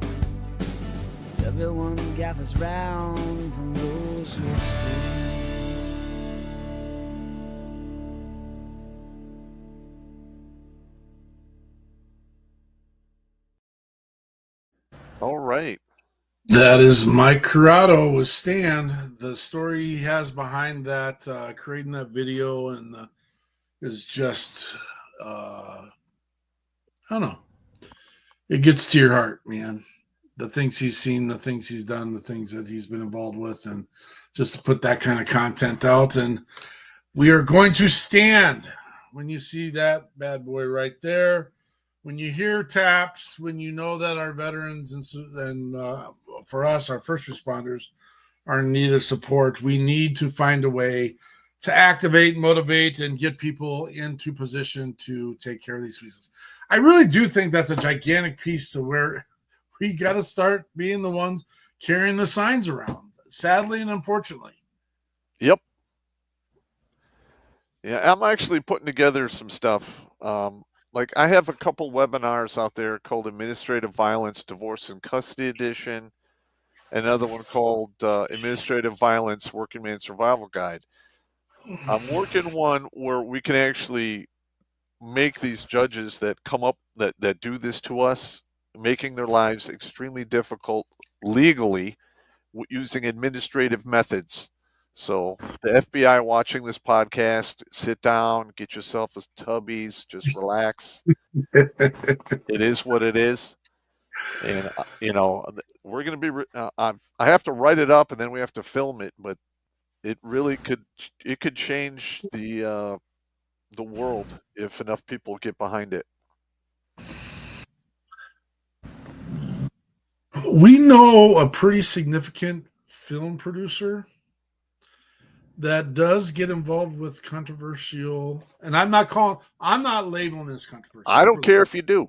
everyone gathers round for those who stay. All right. That is Mike Corrado with Stan. The story he has behind that, creating that video, and is just, I don't know. It gets to your heart, man. The things he's seen, the things he's done, the things that he's been involved with, and just to put that kind of content out. And we are going to stand when you see that bad boy right there. When you hear taps, when you know that our veterans and for us, our first responders are in need of support, we need to find a way to activate, motivate, and get people into position to take care of these pieces. I really do think that's a gigantic piece to where we got to start being the ones carrying the signs around, sadly and unfortunately. Yep. Yeah, I'm actually putting together some stuff. Like I have a couple webinars out there called Administrative Violence, Divorce and Custody Edition, another one called Administrative Violence, Working Man Survival Guide. I'm working one where we can actually make these judges that come up that do this to us, making their lives extremely difficult legally using administrative methods. So the FBI watching this podcast, sit down, get yourself a Tubbies, just relax. It is what it is. And, we're going to be, I have to write it up and then we have to film it, but it really could change the world if enough people get behind it. We know a pretty significant film producer that does get involved with controversial, and I'm not labeling this controversial. I don't care if you do.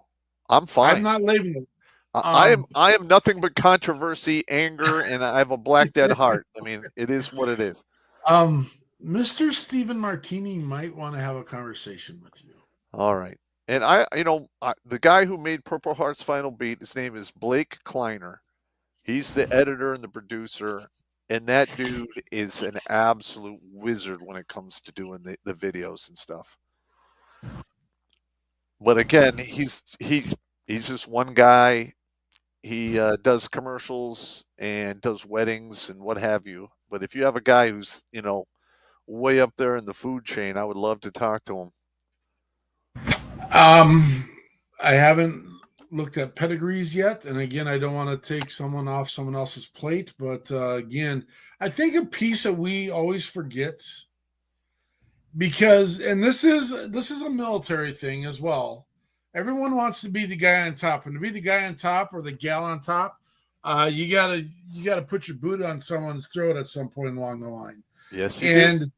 I'm fine. I'm not labeling it. I am nothing but controversy, anger, and I have a black dead heart. I mean, it is what it is. Mr. Stephen Martini might want to have a conversation with you. All right. And the guy who made Purple Heart's Final Beat, his name is Blake Kleiner. He's the editor and the producer. And that dude is an absolute wizard when it comes to doing the videos and stuff. But again, he's just one guy. He does commercials and does weddings and what have you. But if you have a guy who's, way up there in the food chain, I would love to talk to him. I haven't looked at pedigrees yet, and again, I don't want to take someone off someone else's plate, but again, I think a piece that we always forget, because, and this is a military thing as well. Everyone wants to be the guy on top, and to be the guy on top or the gal on top, you gotta put your boot on someone's throat at some point along the line. Yes, you do. And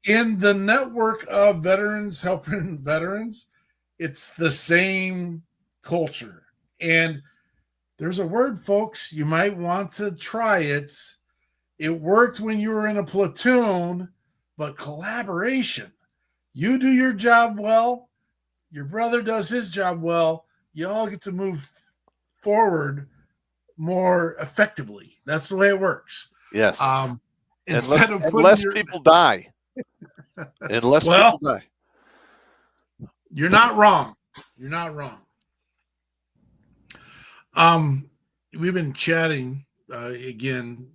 in the network of veterans helping veterans, it's the same culture. And there's a word, folks, you might want to try it. It worked when you were in a platoon, but collaboration. You do your job well, your brother does his job well, you all get to move forward more effectively. That's the way it works. Yes. Instead of unless people die. Unless people die. You're not wrong. You're not wrong. We've been chatting again.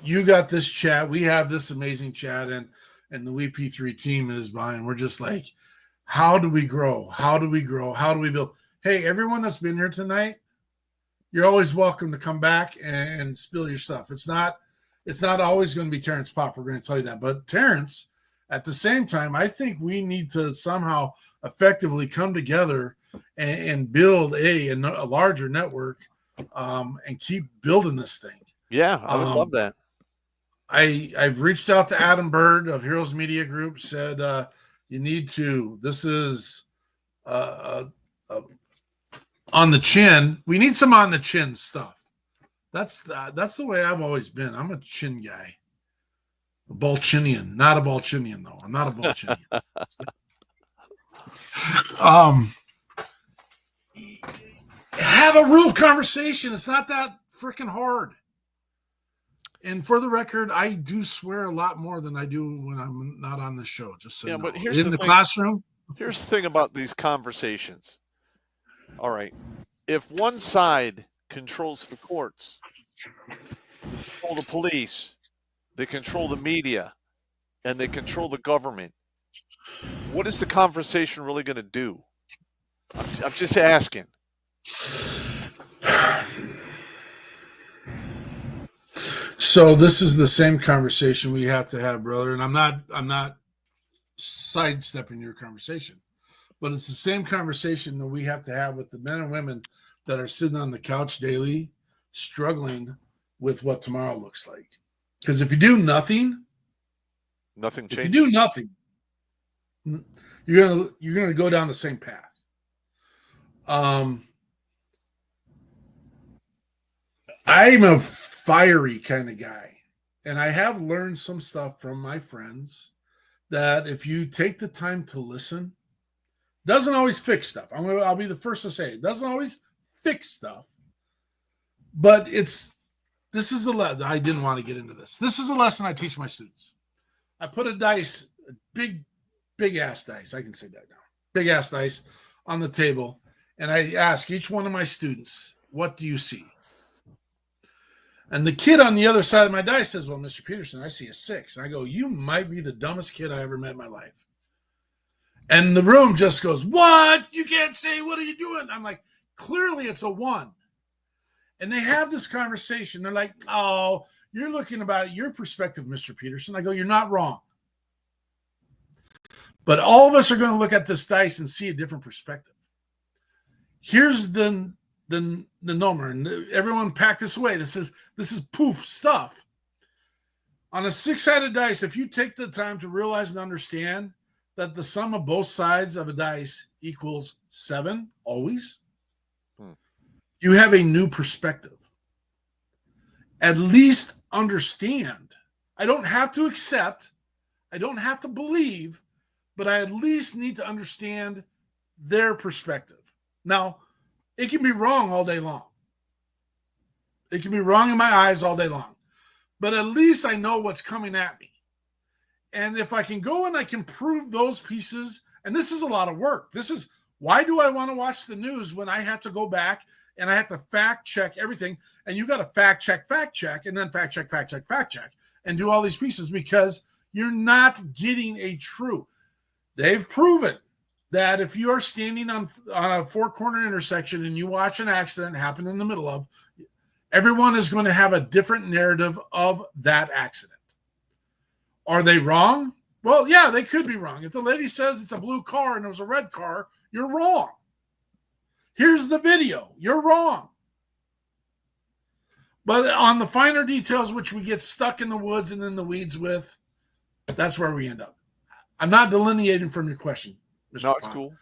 You got this chat. We have this amazing chat, and the WP3 team is behind. We're just like, how do we grow? How do we grow? How do we build? Hey, everyone that's been here tonight, you're always welcome to come back and spill your stuff. It's not always going to be Terrence Popp. We're going to tell you that. But Terrence, at the same time, I think we need to somehow effectively come together and build a larger network and keep building this thing. Yeah, I would love that. I've reached out to Adam Bird of Heroes Media Group, said you need to. This is on the chin. We need some on the chin stuff. That's the way I've always been. I'm a chin guy. A Balchinian, not a Balchinian though. I'm not a Balchinian. Have a real conversation. It's not that freaking hard. And for the record, I do swear a lot more than I do when I'm not on the show. Just so you know. But here's in the thing. classroom. Here's the thing about these conversations. All right, if one side controls the courts, they control the police, they control the media, and they control the government, what is the conversation really going to do? I'm just asking. So this is the same conversation we have to have, brother. And I'm not sidestepping your conversation, but it's the same conversation that we have to have with the men and women that are sitting on the couch daily, struggling with what tomorrow looks like. Because if you do nothing, nothing changes. If you do nothing, you're gonna go down the same path. I'm a fiery kind of guy, and I have learned some stuff from my friends that if you take the time to listen, doesn't always fix stuff. I'll be the first to say it doesn't always fix stuff, but this is the lesson. I didn't want to get into this. This is a lesson I teach my students. I put a dice, a big ass dice. I can say that now. Big ass dice on the table, and I ask each one of my students, "What do you see?" And the kid on the other side of my dice says, "Well, Mr. Peterson, I see a 6." And I go, "You might be the dumbest kid I ever met in my life." And the room just goes, "What? You can't say, what are you doing?" I'm like, clearly it's a 1. And they have this conversation. They're like, "Oh, you're looking about your perspective, Mr. Peterson." I go, "You're not wrong. But all of us are going to look at this dice and see a different perspective." Here's the number, and everyone pack this away. This is poof stuff. On a 6-sided dice, if you take the time to realize and understand that the sum of both sides of a dice equals 7, always, you have a new perspective. At least understand. I don't have to accept, I don't have to believe, but I at least need to understand their perspective. Now, it can be wrong all day long. It can be wrong in my eyes all day long. But at least I know what's coming at me. And if I can go and I can prove those pieces, and this is a lot of work. This is, why do I want to watch the news when I have to go back and I have to fact check everything? And you got to fact check, and then fact check, and do all these pieces because you're not getting a true. They've proven that if you are standing on a 4-corner intersection and you watch an accident happen in the middle of, everyone is going to have a different narrative of that accident. Are they wrong? Well, yeah, they could be wrong. If the lady says it's a blue car and it was a red car, you're wrong. Here's the video. You're wrong. But on the finer details, which we get stuck in the woods and in the weeds with, that's where we end up. I'm not delineating from your question, Mr. No, it's Pond. cool.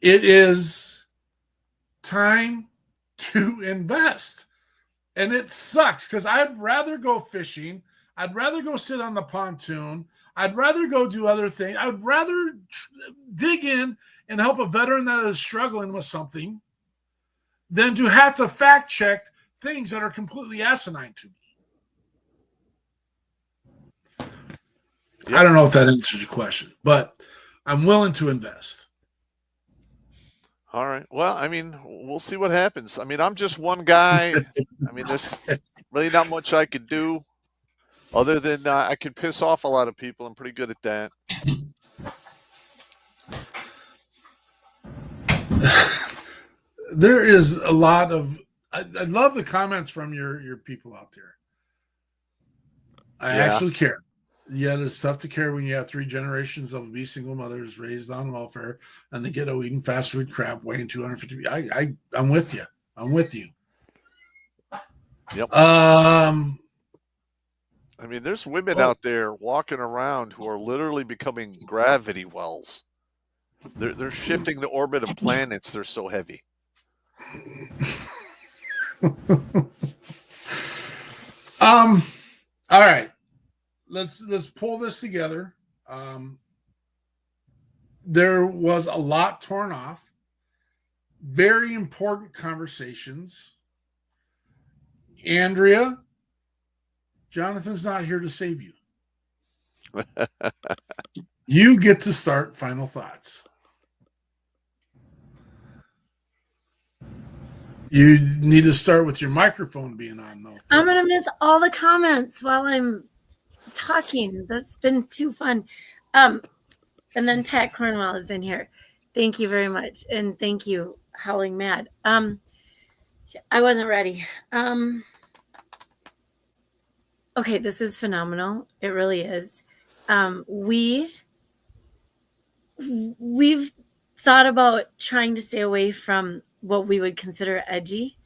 It is time to invest. And it sucks because I'd rather go fishing. I'd rather go sit on the pontoon. I'd rather go do other things. I would rather dig in and help a veteran that is struggling with something than to have to fact check things that are completely asinine to me. I don't know if that answers your question, but I'm willing to invest. All right. Well, I mean, we'll see what happens. I mean, I'm just one guy. I mean, there's really not much I could do other than I could piss off a lot of people. I'm pretty good at that. There is a lot of I love the comments from your people out there. I actually care. Yet it's tough to care when you have 3 generations of obese single mothers raised on welfare and they get eating fast food crap weighing 250. I'm with you. I'm with you. Yep. I mean, there's women out there walking around who are literally becoming gravity wells. They're shifting the orbit of planets. They're so heavy. All right. Let's pull this together. There was a lot torn off. Very important conversations. Andrea, Jonathan's not here to save you. You get to start final thoughts. You need to start with your microphone being on, though. I'm going to miss all the comments while I'm talking. That's been too fun. And then Pat Cornwell is in here. Thank you very much. And thank you, Howling Mad. I wasn't ready. Okay, this is phenomenal. It really is. We've thought about trying to stay away from what we would consider edgy.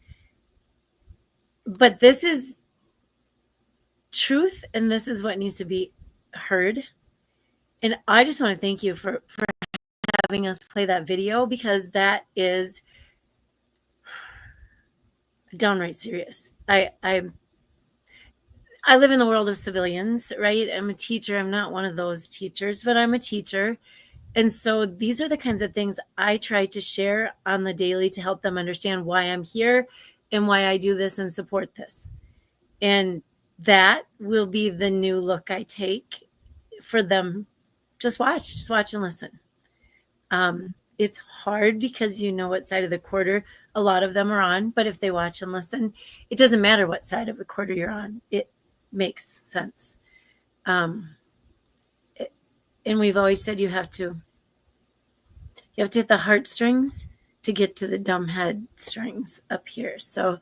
But this is truth, and this is what needs to be heard. And I just want to thank you for having us play that video, because that is downright serious. I live in the world of civilians, right? I'm a teacher. I'm not one of those teachers, but I'm a teacher. And so these are the kinds of things I try to share on the daily to help them understand why I'm here and why I do this and support this. And that will be the new look I take for them. Just watch and listen. It's hard because you know what side of the quarter a lot of them are on, but if they watch and listen, it doesn't matter what side of the quarter you're on. It makes sense. And we've always said you have to hit the heartstrings to get to the dumb head strings up here. So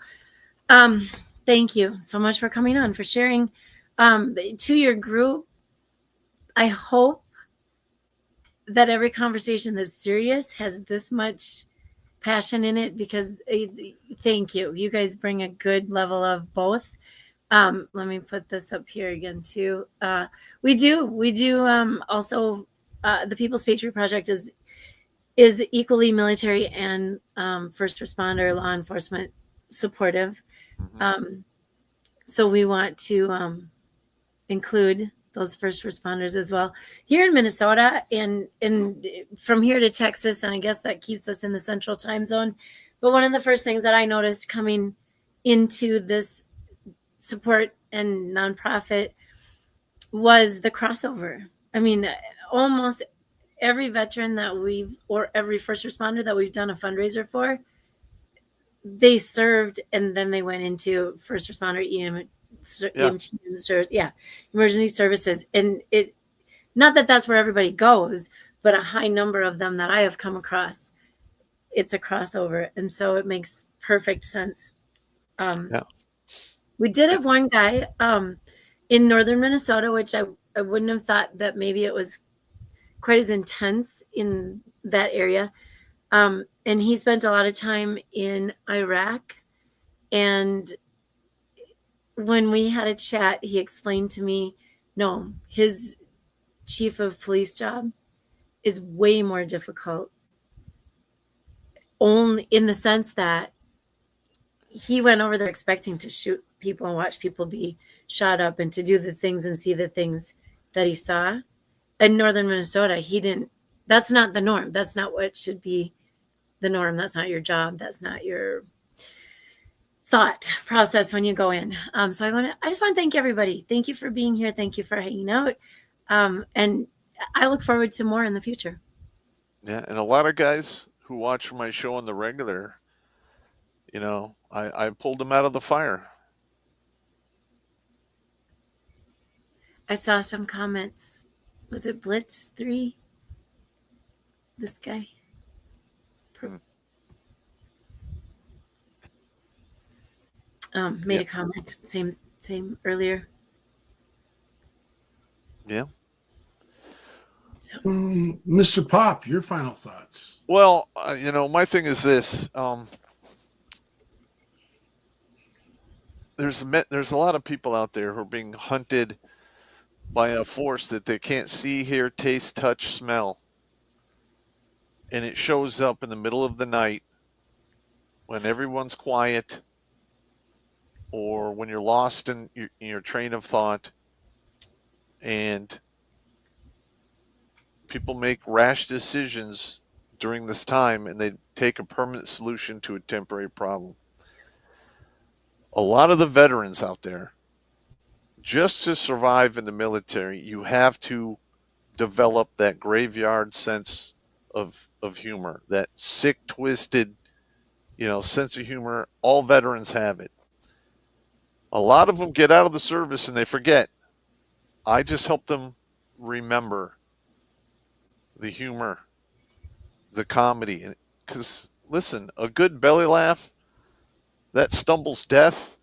thank you so much for coming on, for sharing to your group. I hope that every conversation that's serious has this much passion in it, because thank you. You guys bring a good level of both. Let me put this up here again too. We do also the People's Patriot Project is equally military and first responder, law enforcement supportive. So we want to include those first responders as well here in Minnesota, and from here to Texas, and I guess that keeps us in the central time zone. But one of the first things that I noticed coming into this support and nonprofit was the crossover. I mean, almost every veteran that or every first responder that we've done a fundraiser for, they served and then they went into first responder EMT, emergency services. And it, not that that's where everybody goes, but a high number of them that I have come across, it's a crossover. And so it makes perfect sense. We did have one guy in northern Minnesota, which I wouldn't have thought that maybe it was quite as intense in that area. And he spent a lot of time in Iraq. And when we had a chat, he explained to me, no, his chief of police job is way more difficult, only in the sense that he went over there expecting to shoot people and watch people be shot up, and to do the things and see the things that he saw in northern Minnesota. He didn't. That's not the norm. That's not what should be the norm. That's not your job. That's not your thought process when you go in. So I just want to thank everybody. Thank you for being here. Thank you for hanging out. And I look forward to more in the future. Yeah, and a lot of guys who watch my show on the regular, I pulled them out of the fire. I saw some comments. Was it Blitz 3? This guy. Made a comment. Same earlier. Yeah. So, Mr. Popp, your final thoughts. Well, my thing is this. There's a lot of people out there who are being hunted by a force that they can't see, hear, taste, touch, smell. And it shows up in the middle of the night when everyone's quiet, or when you're lost in your train of thought, and people make rash decisions during this time, and they take a permanent solution to a temporary problem. A lot of the veterans out there, just to survive in the military, you have to develop that graveyard sense of humor, that sick, twisted, sense of humor. All veterans have it. A lot of them get out of the service and they forget. I just help them remember the humor, the comedy. Because, listen, a good belly laugh, that stumbles death.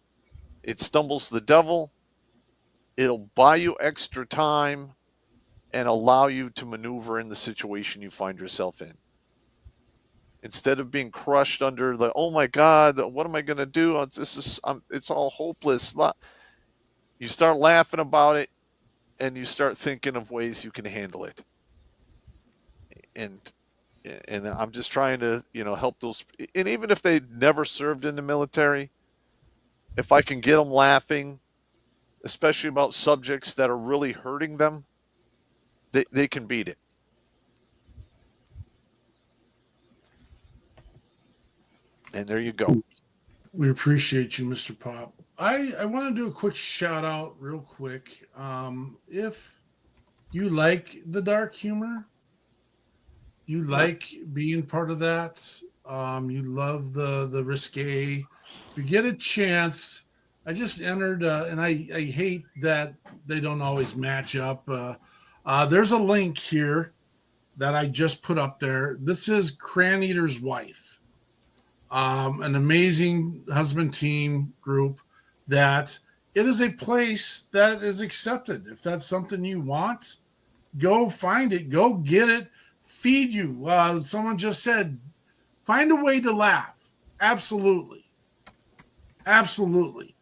It stumbles the devil. It'll buy you extra time and allow you to maneuver in the situation you find yourself in. Instead of being crushed under the, oh my God, what am I going to do? It's all hopeless. You start laughing about it, and you start thinking of ways you can handle it. And I'm just trying to, help those. And even if they never served in the military, if I can get them laughing, especially about subjects that are really hurting them, they can beat it. And there you go. We appreciate you, Mr. Popp. I want to do a quick shout out real quick. If you like the dark humor, you like being part of that, you love the risque, if you get a chance, I just entered, and I hate that they don't always match up. There's a link here that I just put up there. This is Cran Eater's Wife, an amazing husband team group that it is a place that is accepted. If that's something you want, go find it, go get it, feed you. Someone just said, find a way to laugh. Absolutely. Absolutely.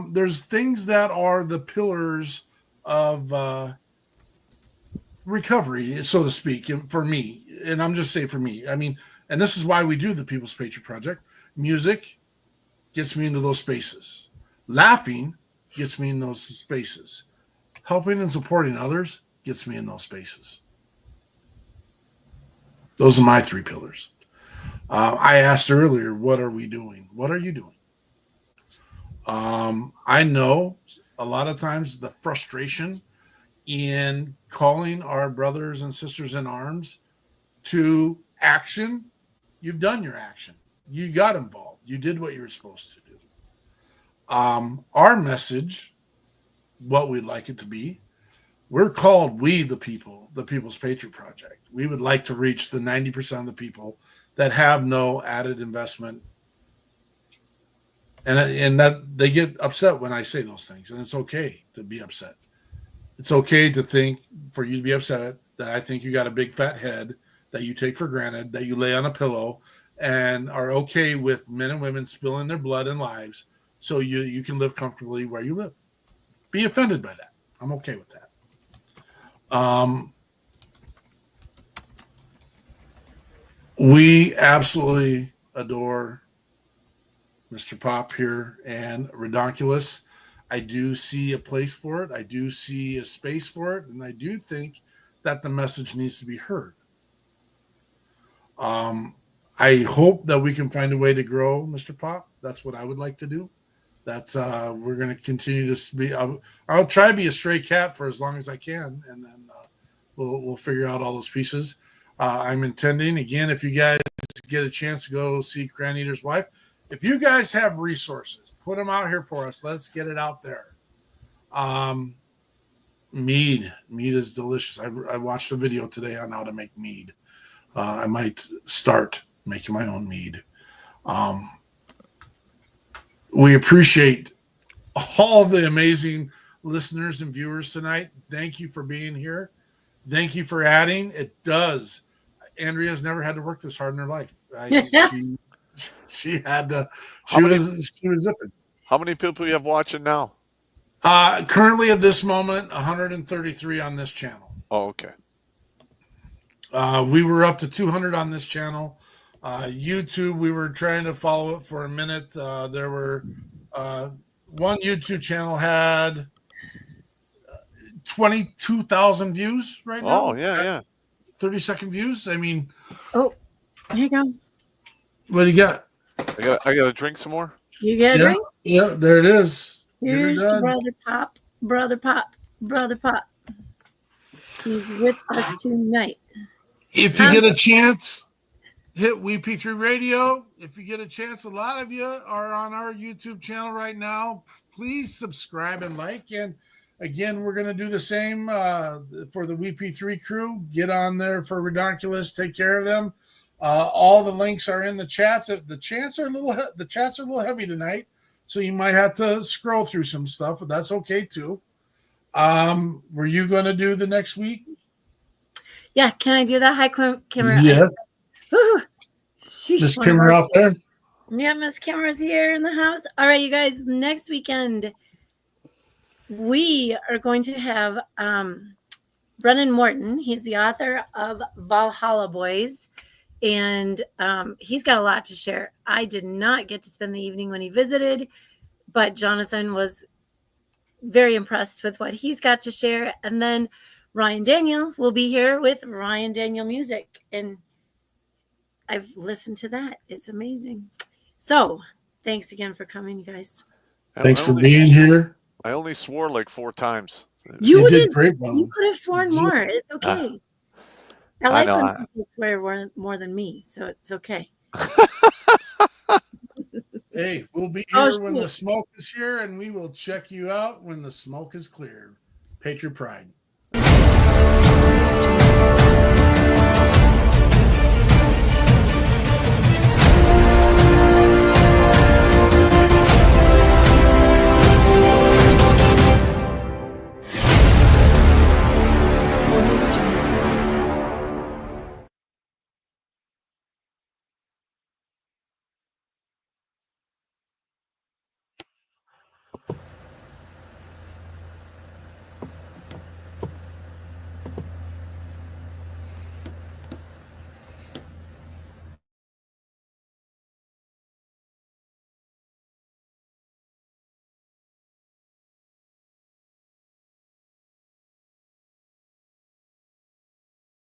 There's things that are the pillars of recovery, so to speak, for me. And I'm just saying for me. I mean, and this is why we do the People's Patriot Project. Music gets me into those spaces. Laughing gets me in those spaces. Helping and supporting others gets me in those spaces. Those are my three pillars. I asked earlier, what are we doing? What are you doing? I know a lot of times the frustration in calling our brothers and sisters in arms to action. You've done your action. You got involved. You did what you were supposed to do. Our message, what we'd like it to be, we're called We the People, the People's Patriot Project. We would like to reach the 90% of the people that have no added investment. And that they get upset when I say those things. And it's okay to be upset. It's okay to think, for you to be upset, that I think you got a big fat head that you take for granted, that you lay on a pillow, and are okay with men and women spilling their blood and lives so you can live comfortably where you live. Be offended by that. I'm okay with that. We absolutely adore Mr. Popp here and Redonkulous. I do see a place for it. I do see a space for it. And I do think that the message needs to be heard. I hope that we can find a way to grow, Mr. Popp. That's what I would like to do. That we're going to continue to be. I'll try to be a stray cat for as long as I can, and then we'll figure out all those pieces. I'm intending, again, if you guys get a chance to go see Cran Eater's Wife, if you guys have resources, put them out here for us. Let's get it out there. Mead is delicious. I watched a video today on how to make mead. I might start making my own mead. We appreciate all the amazing listeners and viewers tonight. Thank you for being here. Thank you for adding. It does. Andrea's never had to work this hard in her life. She had to. She was zipping. How many people you have watching now? Currently at this moment, 133 on this channel. Oh, okay. We were up to 200 on this channel. YouTube, we were trying to follow it for a minute. There were one YouTube channel had 22,000 views right now. Oh, yeah. 30-second views. I mean, oh, here you go. What do you got? I got to drink some more. You get a drink? Yeah, there it is. Here's Brother Popp. He's with us tonight. If you get a chance, hit WeP3 Radio. If you get a chance, a lot of you are on our YouTube channel right now. Please subscribe and like. And again, we're going to do the same for the WeP3 crew. Get on there for Redonkulous. Take care of them. All the links are in the chats. The chats are a little heavy tonight, so you might have to scroll through some stuff, but that's okay too. Were you going to do the next week? Yeah, can I do that? Hi, camera. Yeah. Miss Camera out there. Yeah, Miss Camera's here in the house. All right, you guys. Next weekend, we are going to have Brennan Morton. He's the author of Valhalla Boys. And he's got a lot to share. I did not get to spend the evening when he visited, but Jonathan was very impressed with what he's got to share. And then Ryan Daniel will be here with Ryan Daniel Music. And I've listened to that. It's amazing. So thanks again for coming, you guys. Thanks for being here. I only swore like 4 times. You did great, Bob. You could have sworn more. It's okay. I like when people swear more than me, so it's okay. Hey, we'll be here when the smoke is here, and we will check you out when the smoke is cleared. Patriot Pride.